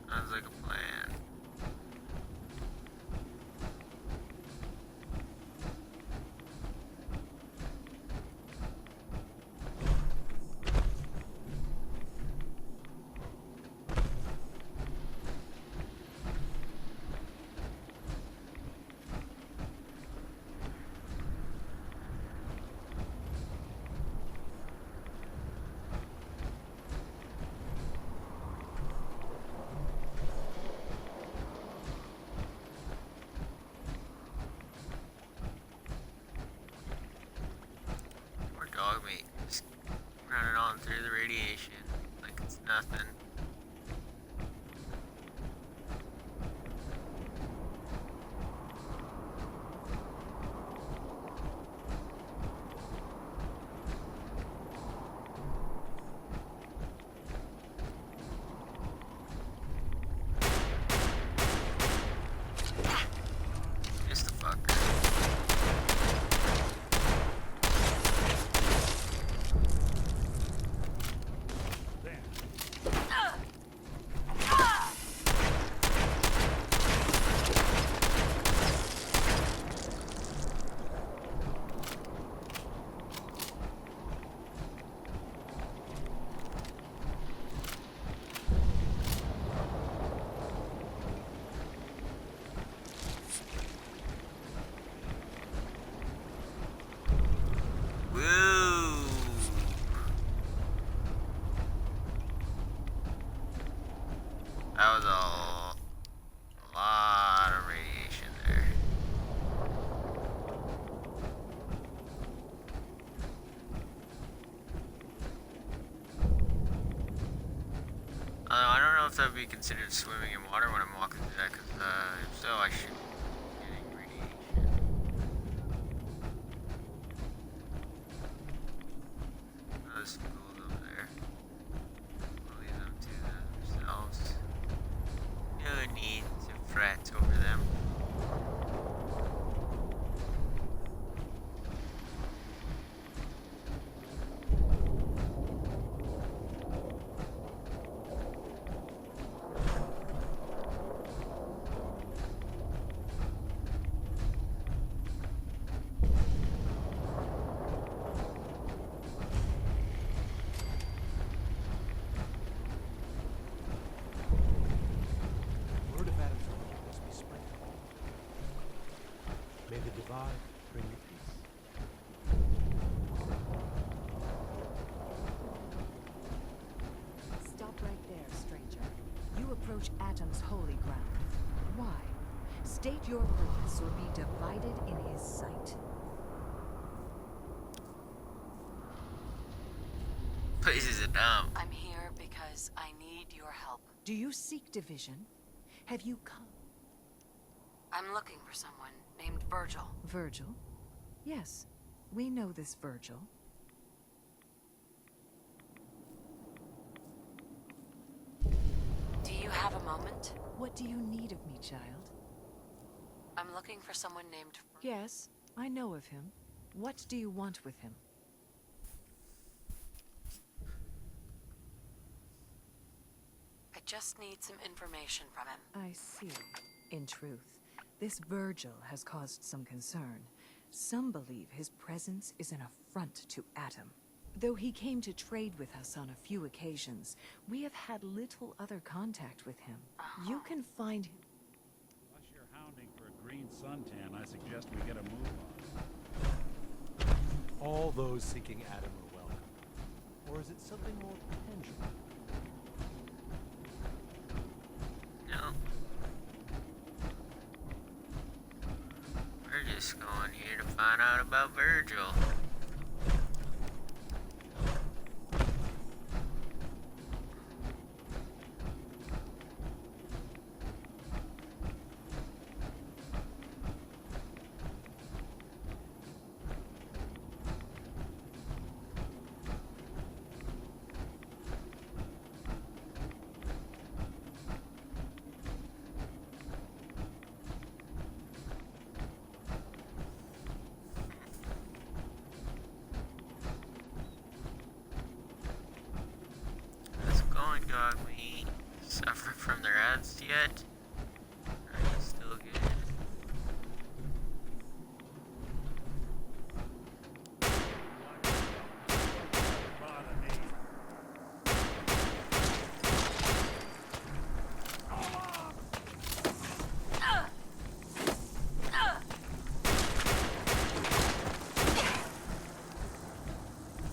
Sounds like a plan. Poor dog meat. Just running on through the radiation like it's nothing. Just the fucker. Woo! That was a lot of radiation there. I don't know if that would be considered swimming in water when I'm walking through that, because if so, I should be getting radiation. Oh, there's some ghouls over there. We'll leave them to themselves. No need to fret over them. survive, bring you peace. Stop right there, stranger. You approach Atom's holy ground. Why? State your purpose or be divided in his sight. Places are dumb. I'm here because I need your help. Do you seek division? Have you come? I'm looking for someone named Virgil. Virgil? Yes, we know this Virgil. Do you have a moment? What do you need of me, child? I'm looking for someone named... Yes, I know of him. What do you want with him? I just need some information from him. I see. In truth, this Virgil has caused some concern. Some believe his presence is an affront to Atom. Though he came to trade with us on a few occasions, we have had little other contact with him. You can find him. Unless you're hounding for a green suntan, I suggest we get a move on. All those seeking Adam are welcome. Or is it something more tangible? No. We're just going here to find out about Virgil. Dog meat. Suffer from the rats yet? Are you still good?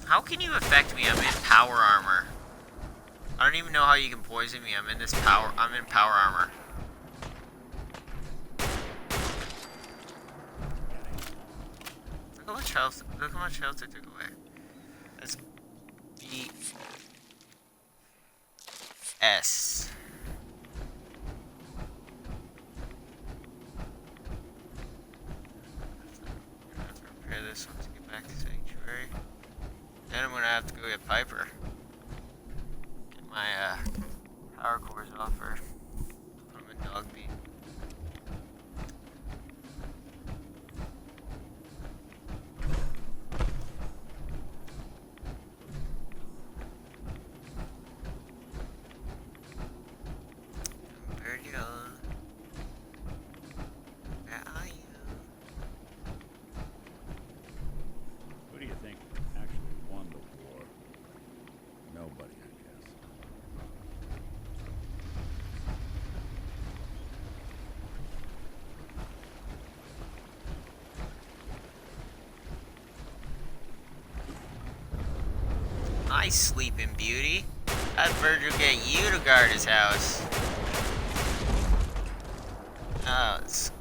How can you affect me? I'm in power armor. I don't even know how you can poison me. I'm in power armor. Look how much health it took away. That's BS. I'm gonna have to repair this one to get back to Sanctuary. Then I'm gonna have to go get Piper. My power cores off her. Put them in dog beat. Virgil, where are you? Who do you think actually won the war? Nobody, I guess. Nice sleeping beauty. How'd Virgil get you to guard his house? Oh, it's...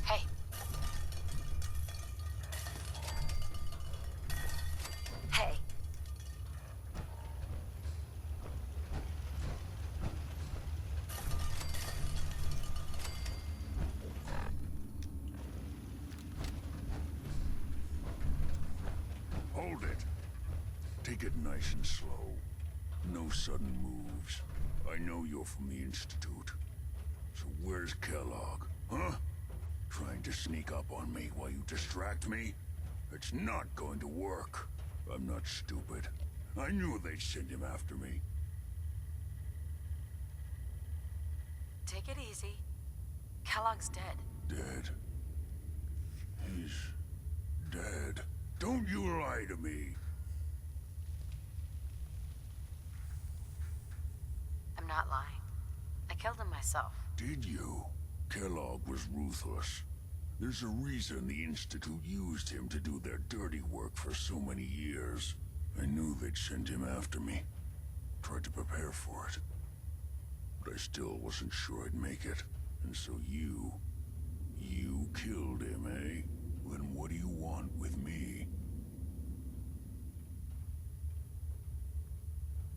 Hey. Hey. Hold it. Take it nice and slow. No sudden moves. I know you're from the Institute. So where's Kellogg, huh? Trying to sneak up on me while you distract me? It's not going to work. I'm not stupid. I knew they'd send him after me. Take it easy. Kellogg's dead. Dead? He's dead. Don't you lie to me. I'm not lying. I killed him myself. Did you? Kellogg was ruthless. There's a reason the Institute used him to do their dirty work for so many years. I knew they'd send him after me. Tried to prepare for it. But I still wasn't sure I'd make it. And so you killed him, eh? Then what do you want with me?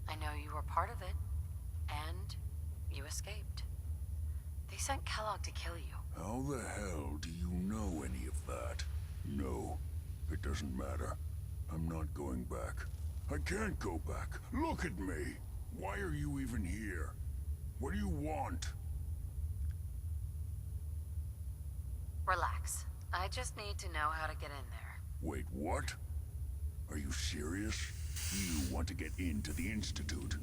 I know you were part of it. And you escaped. They sent Kellogg to kill you. How the hell do you know any of that? No, it doesn't matter. I'm not going back. I can't go back. Look at me. Why are you even here? What do you want? Relax. I just need to know how to get in there. Wait, what? Are you serious? You want to get into the Institute?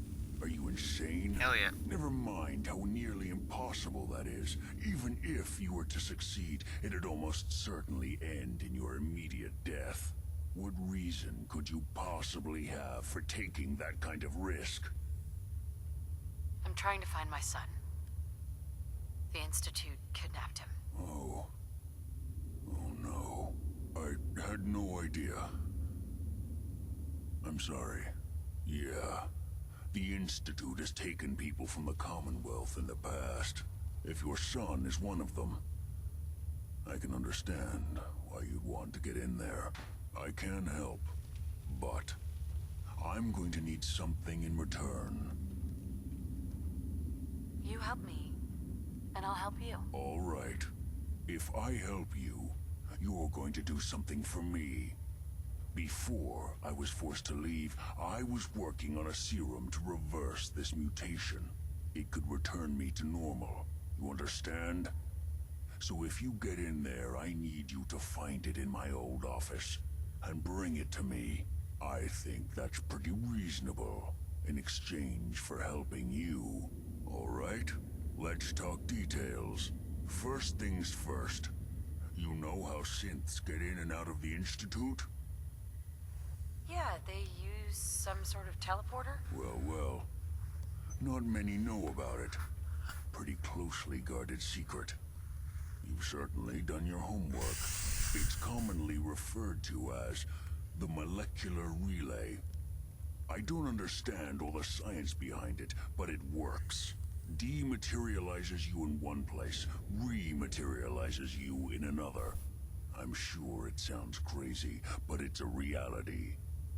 Are you insane? Hell yeah. Never mind how nearly impossible that is. Even if you were to succeed, it'd almost certainly end in your immediate death. What reason could you possibly have for taking that kind of risk? I'm trying to find my son. The Institute kidnapped him. Oh. Oh no. I had no idea. I'm sorry. Yeah. The Institute has taken people from the Commonwealth in the past. If your son is one of them, I can understand why you'd want to get in there. I can help, but I'm going to need something in return. You help me, and I'll help you. All right. If I help you, you're going to do something for me. Before I was forced to leave, I was working on a serum to reverse this mutation. It could return me to normal. You understand? So if you get in there, I need you to find it in my old office and bring it to me. I think that's pretty reasonable in exchange for helping you. All right? Let's talk details. First things first. You know how synths get in and out of the Institute? Yeah, they use some sort of teleporter? Well. Not many know about it. Pretty closely guarded secret. You've certainly done your homework. It's commonly referred to as the molecular relay. I don't understand all the science behind it, but it works. Dematerializes you in one place, rematerializes you in another. I'm sure it sounds crazy, but it's a reality.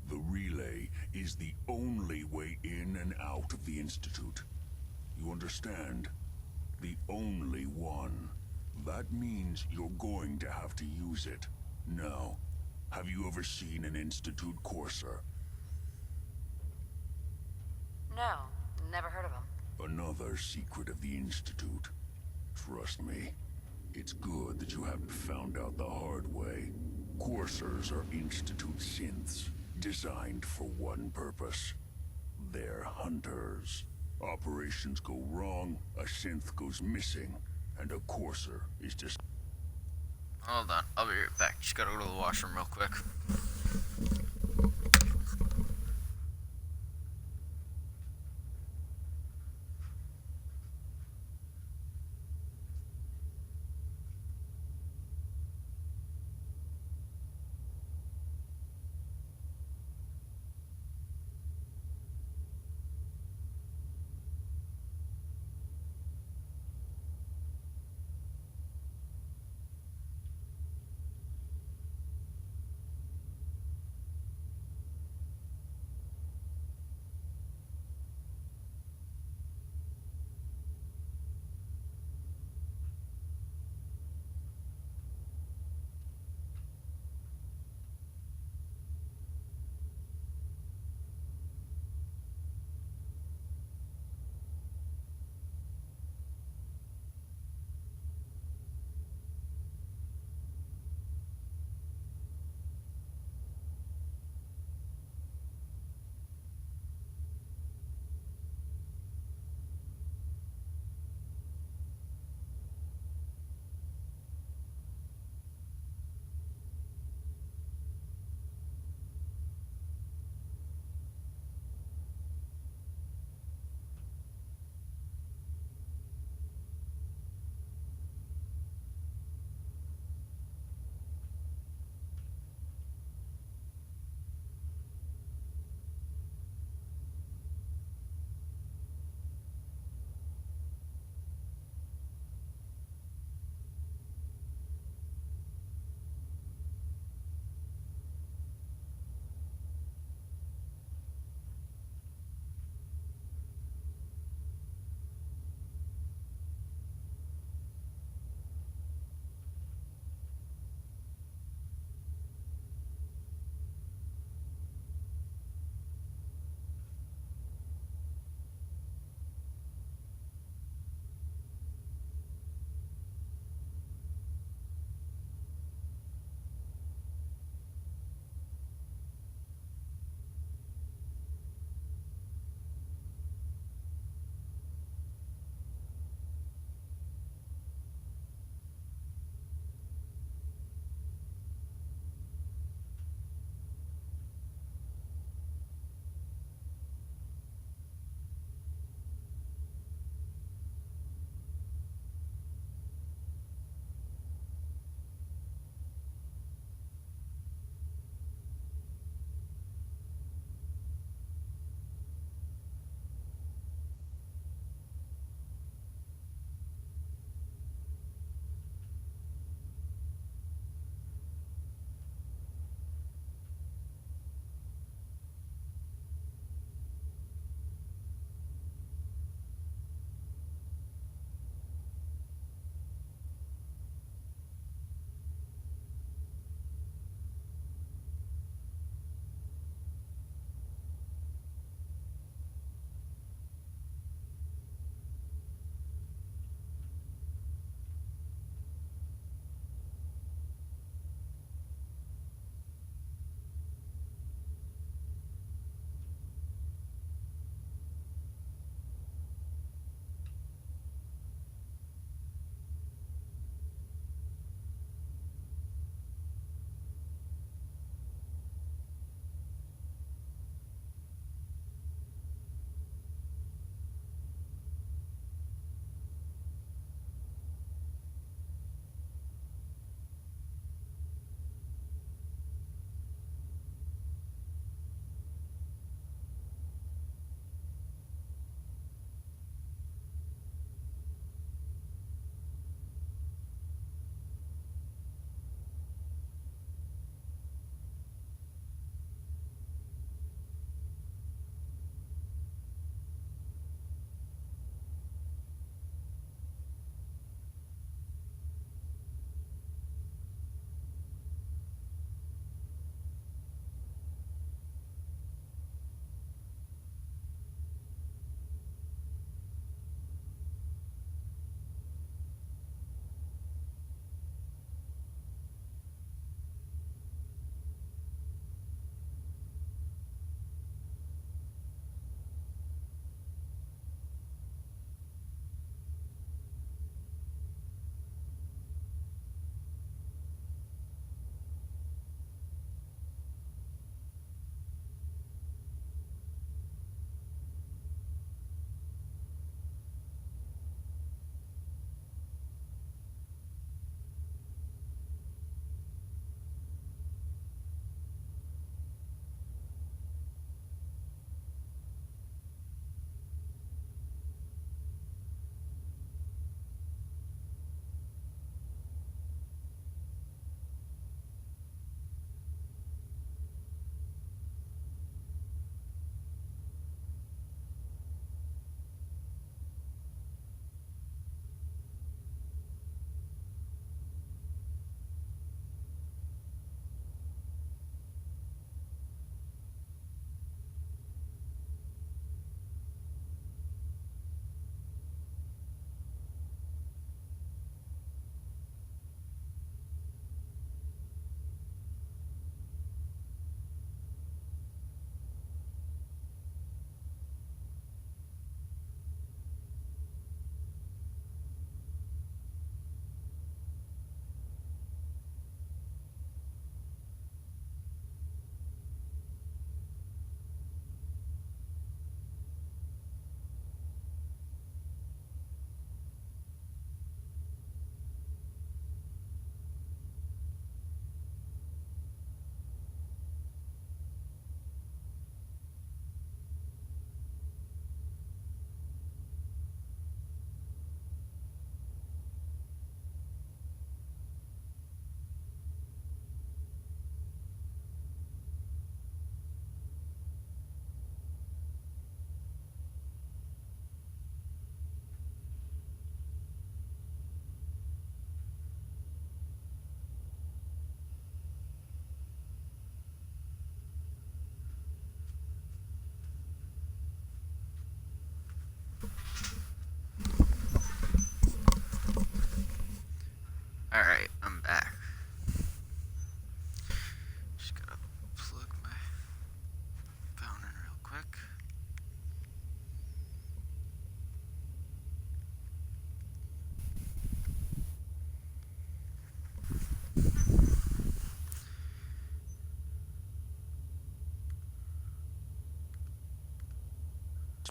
The relay is the only way in and out of the Institute. You understand? The only one. That means you're going to have to use it. Now, have you ever seen an Institute courser? No, never heard of him. Another secret of the Institute. Trust me, it's good that you haven't found out the hard way. Coursers are Institute synths, designed for one purpose. They're hunters. Operations go wrong, a synth goes missing, and a courser is just... Hold on, I'll be right back. Just gotta go to the washroom real quick.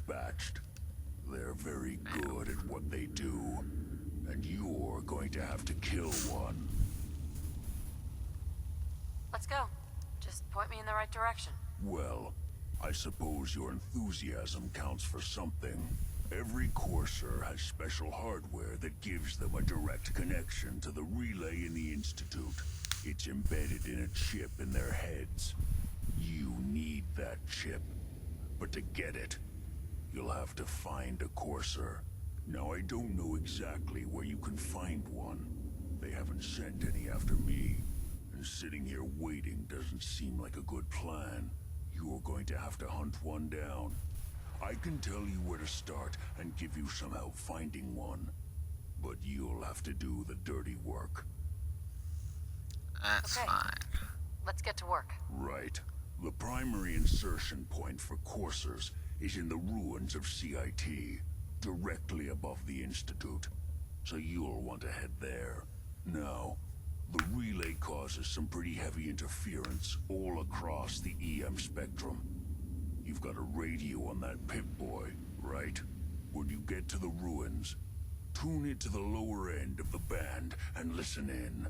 dispatched. They're very good at what they do, and you're going to have to kill one. Let's go. Just point me in the right direction. Well, I suppose your enthusiasm counts for something. Every Courser has special hardware that gives them a direct connection to the relay in the Institute. It's embedded in a chip in their heads. You need that chip. But to get it, you'll have to find a Courser. Now, I don't know exactly where you can find one. They haven't sent any after me. And sitting here waiting doesn't seem like a good plan. You're going to have to hunt one down. I can tell you where to start and give you some help finding one. But you'll have to do the dirty work. That's fine. Let's get to work. Right. The primary insertion point for coursers is in the ruins of CIT, directly above the Institute. So you'll want to head there. Now, the relay causes some pretty heavy interference all across the EM spectrum. You've got a radio on that Pip-Boy, right? When you get to the ruins, tune it to the lower end of the band and listen in.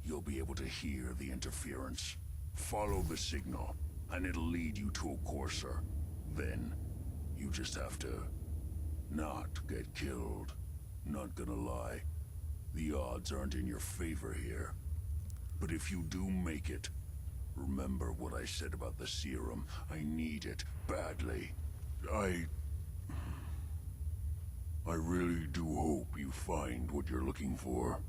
You'll be able to hear the interference. Follow the signal, and it'll lead you to a Courser. Then, you just have to not get killed. Not gonna lie, the odds aren't in your favor here. But if you do make it, remember what I said about the serum. I need it badly. I really do hope you find what you're looking for.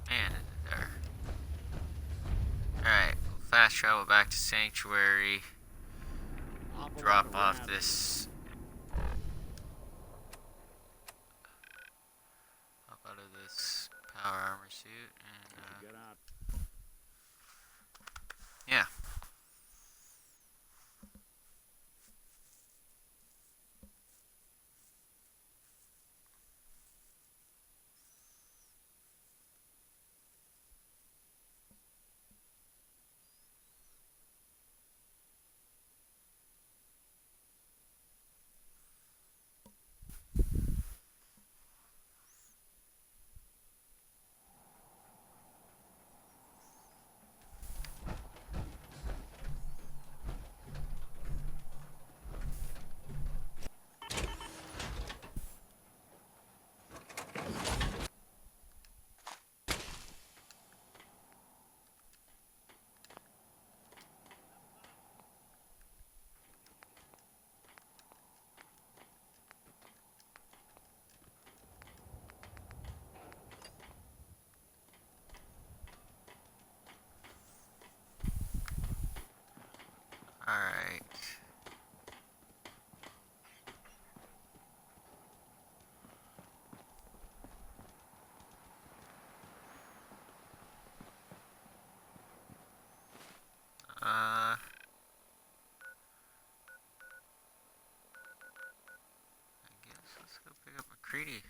Man, is it there. Alright, we'll fast travel back to Sanctuary. Drop off this. Hop out of this power armor suit and Get out. yeah. Alright. I guess let's go pick up MacCready.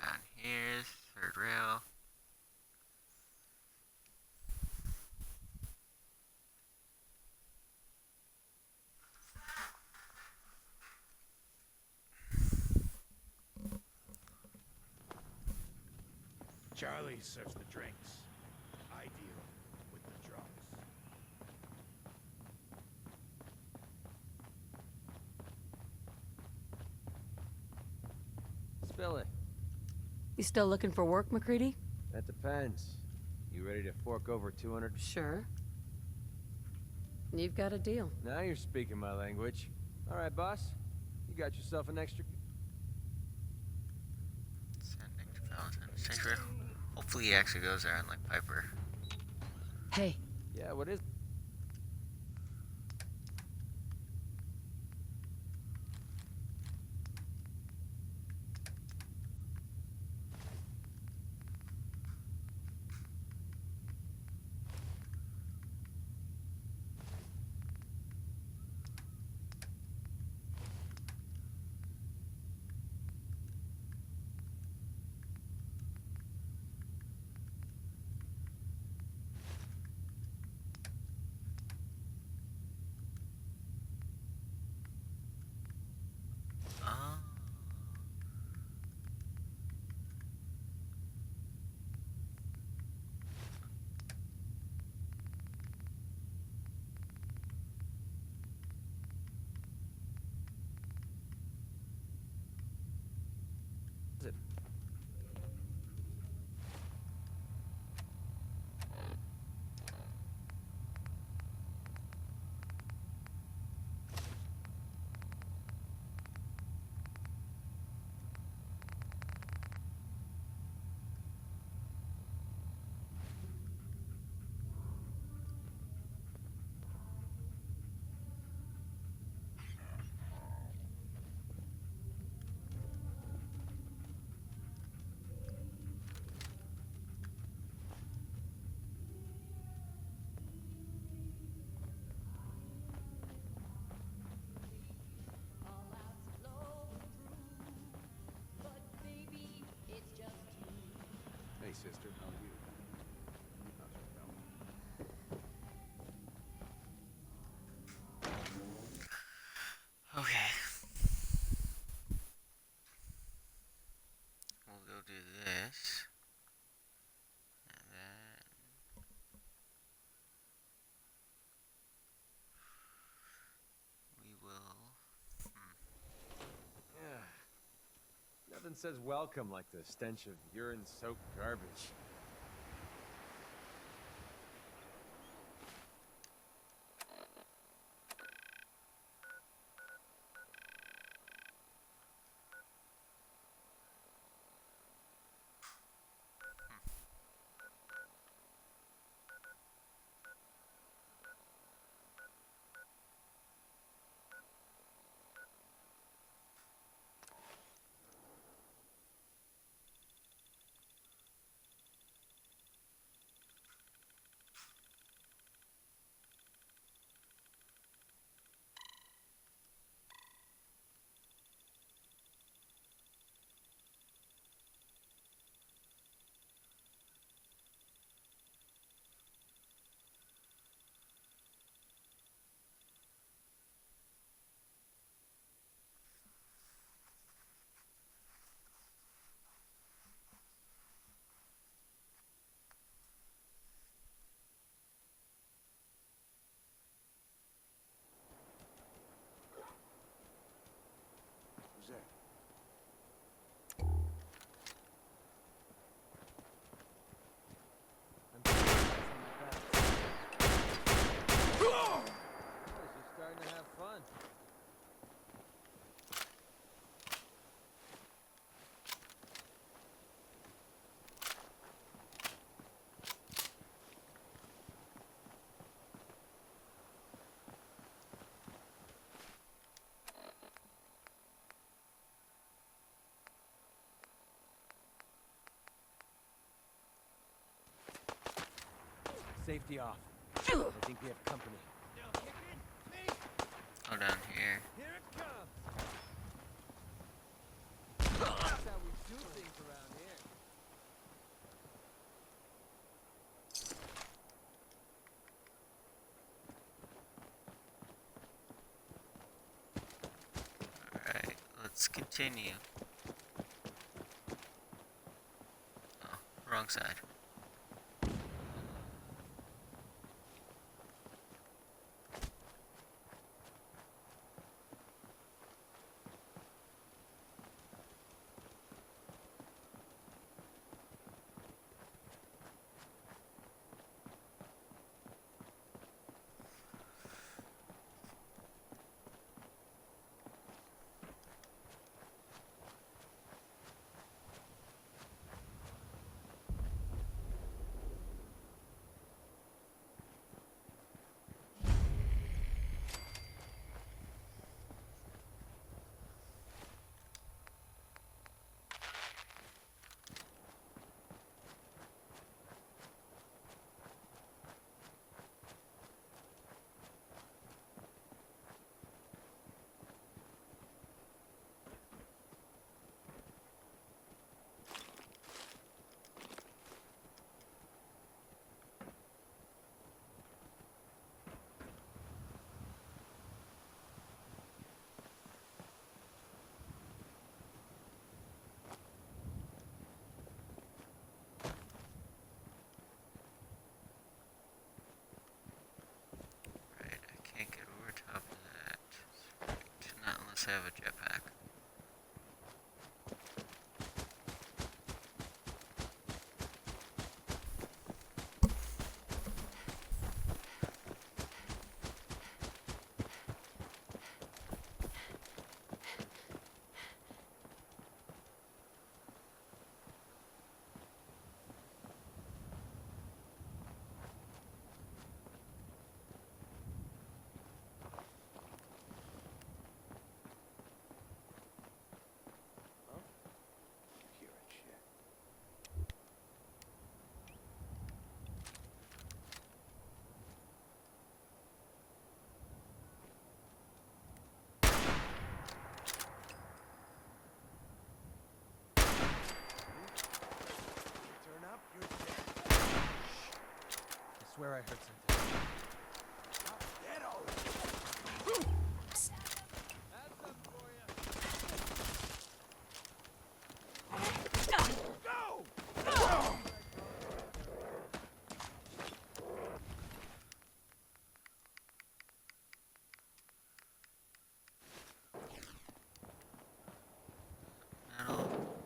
Down here, third rail. Charlie serves the drinks. I deal with the drugs. Spill it. You still looking for work, MacCready? That depends. You ready to fork over 200? Sure. You've got a deal. Now you're speaking my language. All right, boss. You got yourself an extra... Sending to Valentine. Sanctuary. Hopefully he actually goes there, unlike Piper. Hey. Yeah, what is... Hey, sister, how are you? Okay. We'll go do this. And then... we will... Yeah. Nothing says welcome like the stench of urine-soaked garbage. Who's that? You're starting to have fun. Safety off. I think we have company. Oh, down here. Here it comes. That's how we do things around here. Alright, let's continue. Oh, wrong side. have a jetpack. I swear I heard something.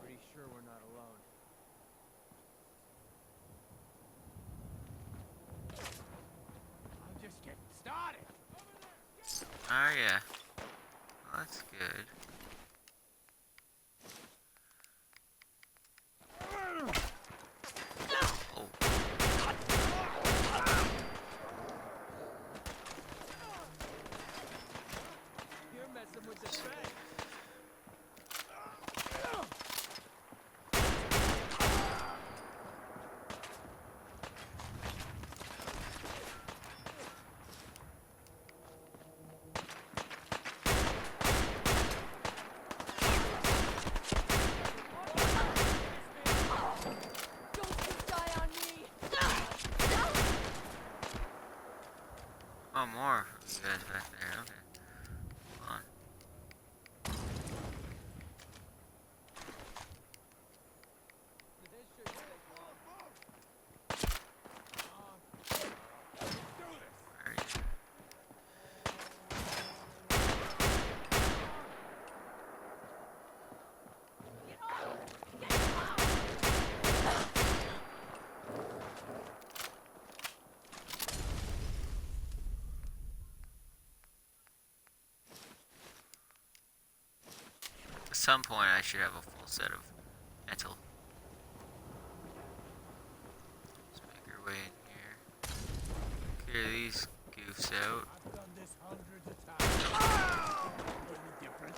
Pretty sure we're not alone. I'm just getting started. Oh yeah. Well, that's good. Oh. You're messing with the train. Oh, more of you guys back there. Okay. Come on. Where are you? At some point, I should have a full set of metal. Let's make our way in here. Clear these goofs out. I've done this hundreds of times. Any different?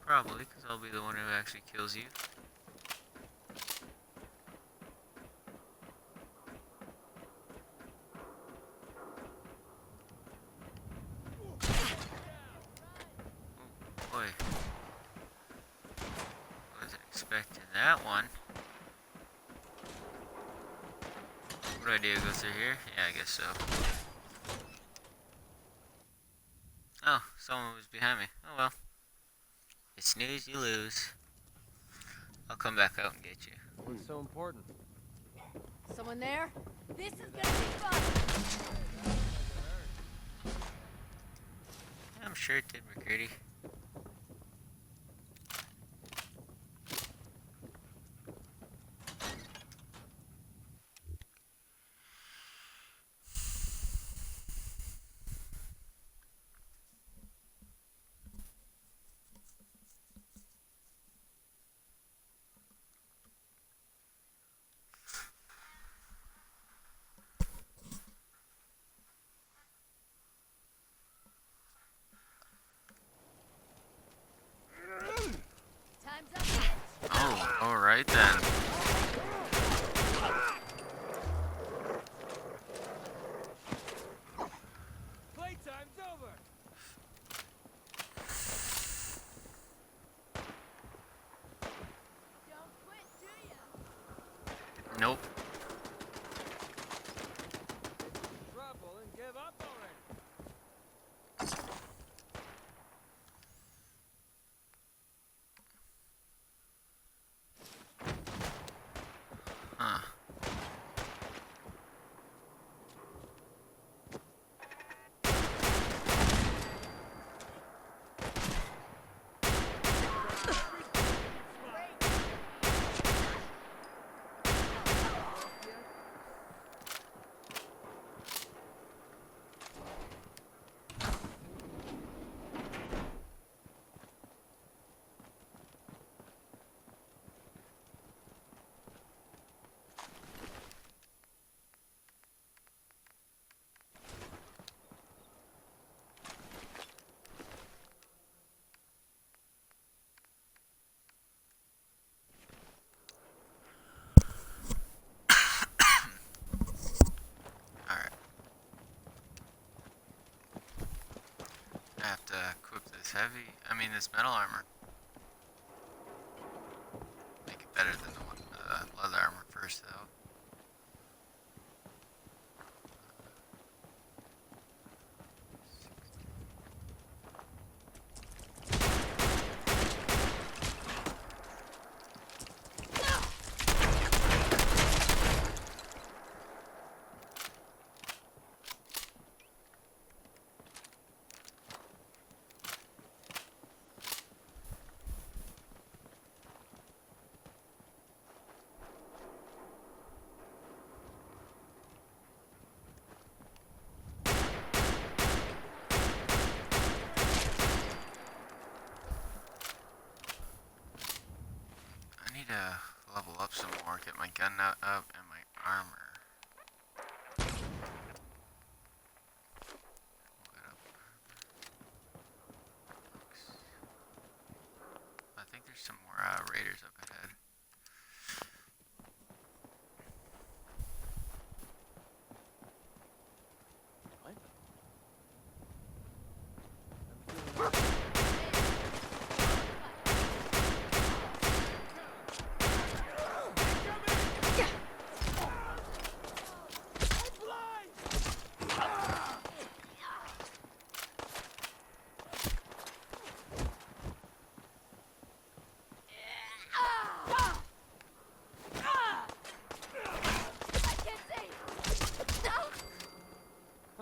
Probably, because I'll be the one who actually kills you. Boy, wasn't expecting that one. What do I do? Go through here? Yeah, I guess so. Oh, someone was behind me. Oh well. You snooze, you lose. I'll come back out and get you. What's so important? Someone there? This is gonna be fun! I'm sure it did, McCurdy. Oh, alright then. Playtime's over. Don't quit, do ya? Nope. Trouble and give up already. Huh. this heavy, this metal armor. Make it better than the one, leather armor first, though. To level up some more, get my gun up and my armor. I think there's some more raiders up ahead.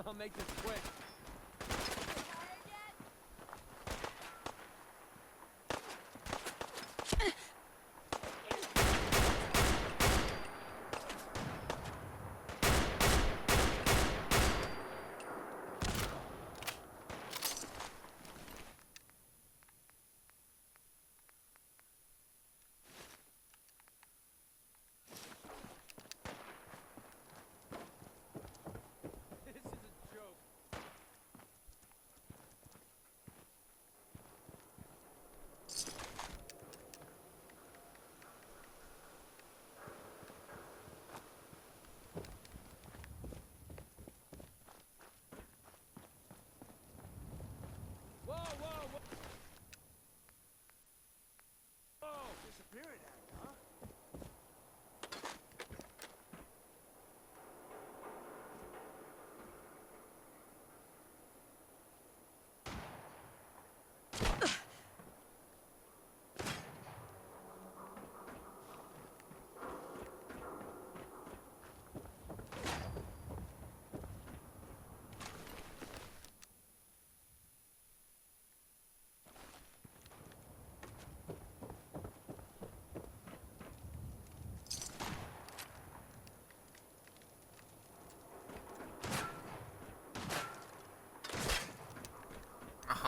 I'll make this quick. Disappearing act, huh?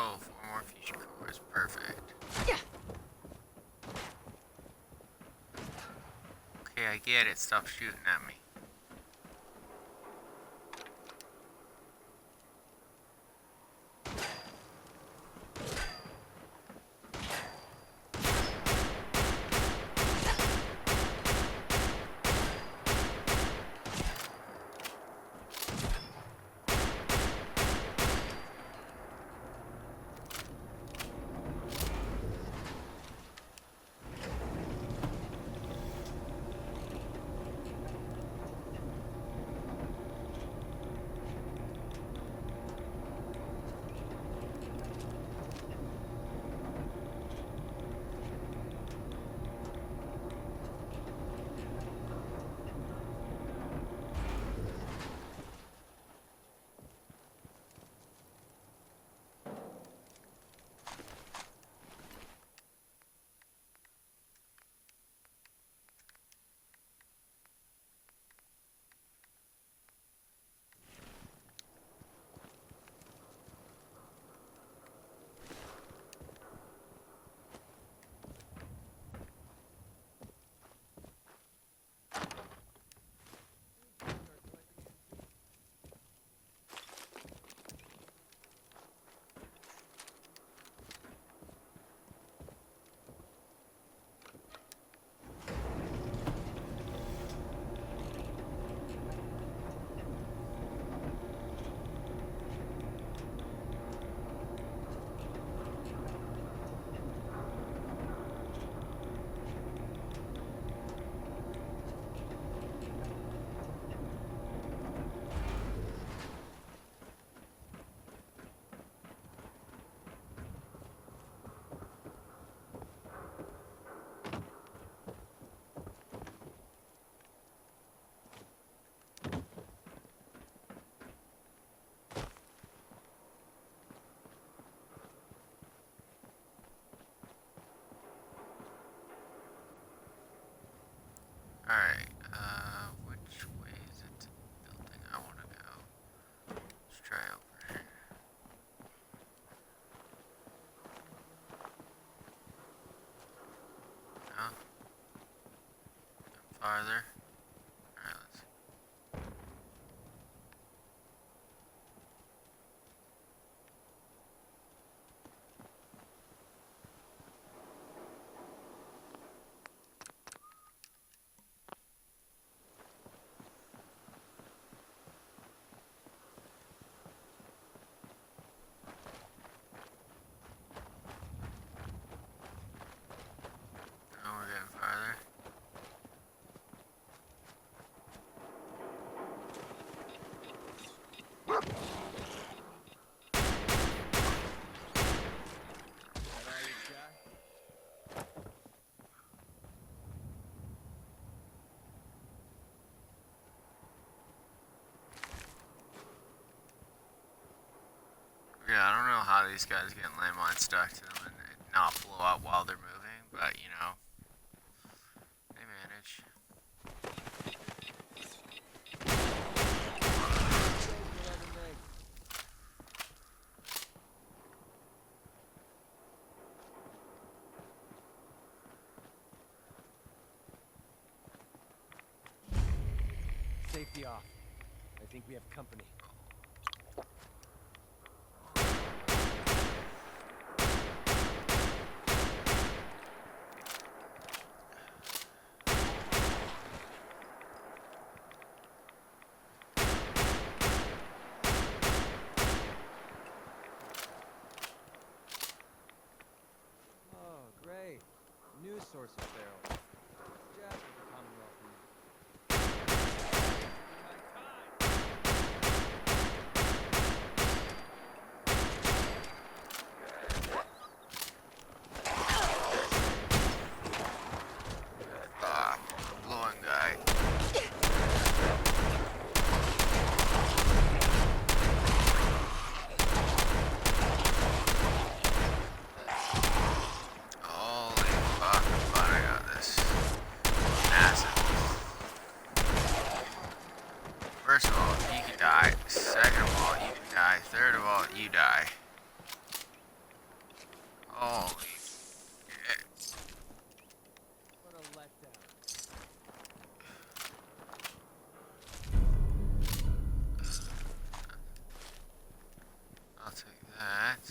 Oh, 4 more fusion cores, perfect. Okay, I get it. Stop shooting at me. farther. Alright, let's... Oh, we're getting farther. Yeah, I don't know how these guys get landmines stuck to them and not blow up while they're moving, but you know, they manage. Safety off. I think we have company. Oh, great. New source of barrels. Jasper, the Commonwealth needs. Blowing guy. Holy fuck, but I got this. Massive. First of all, you can die. Second of all, you can die. Third of all, you die. Holy shit. What a letdown. I'll take that.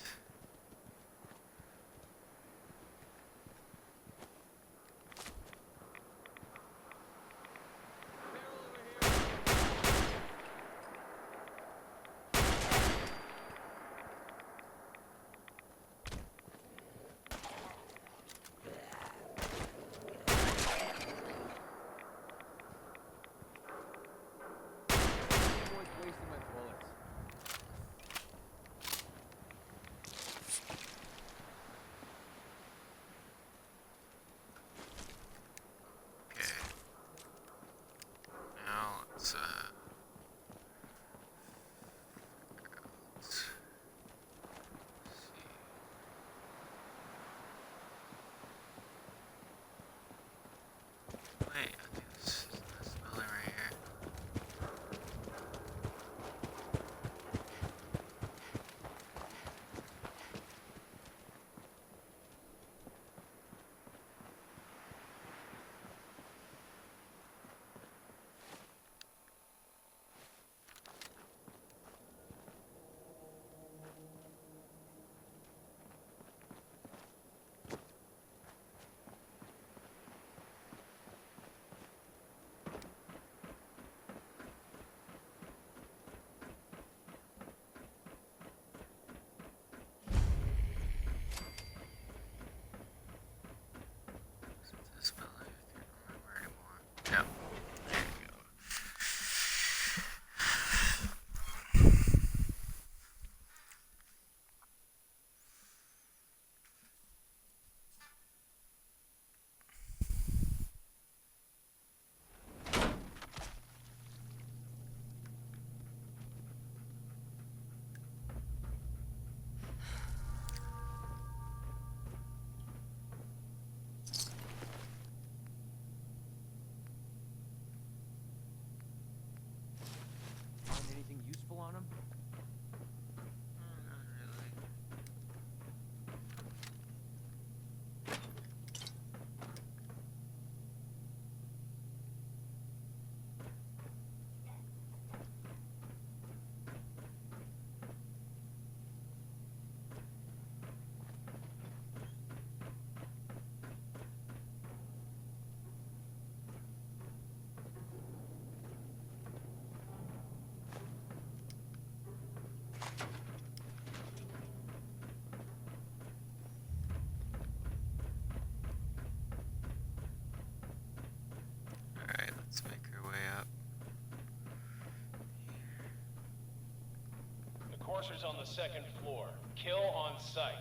Courser's on the second floor. Kill on sight.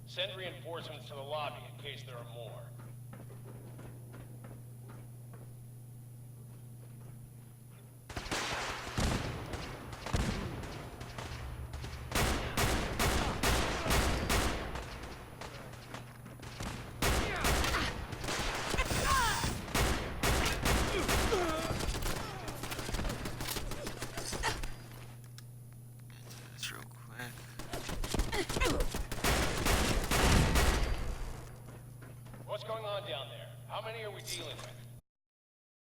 Send reinforcements to the lobby in case there are more. That's real quick. What's going on down there? How many are we dealing with?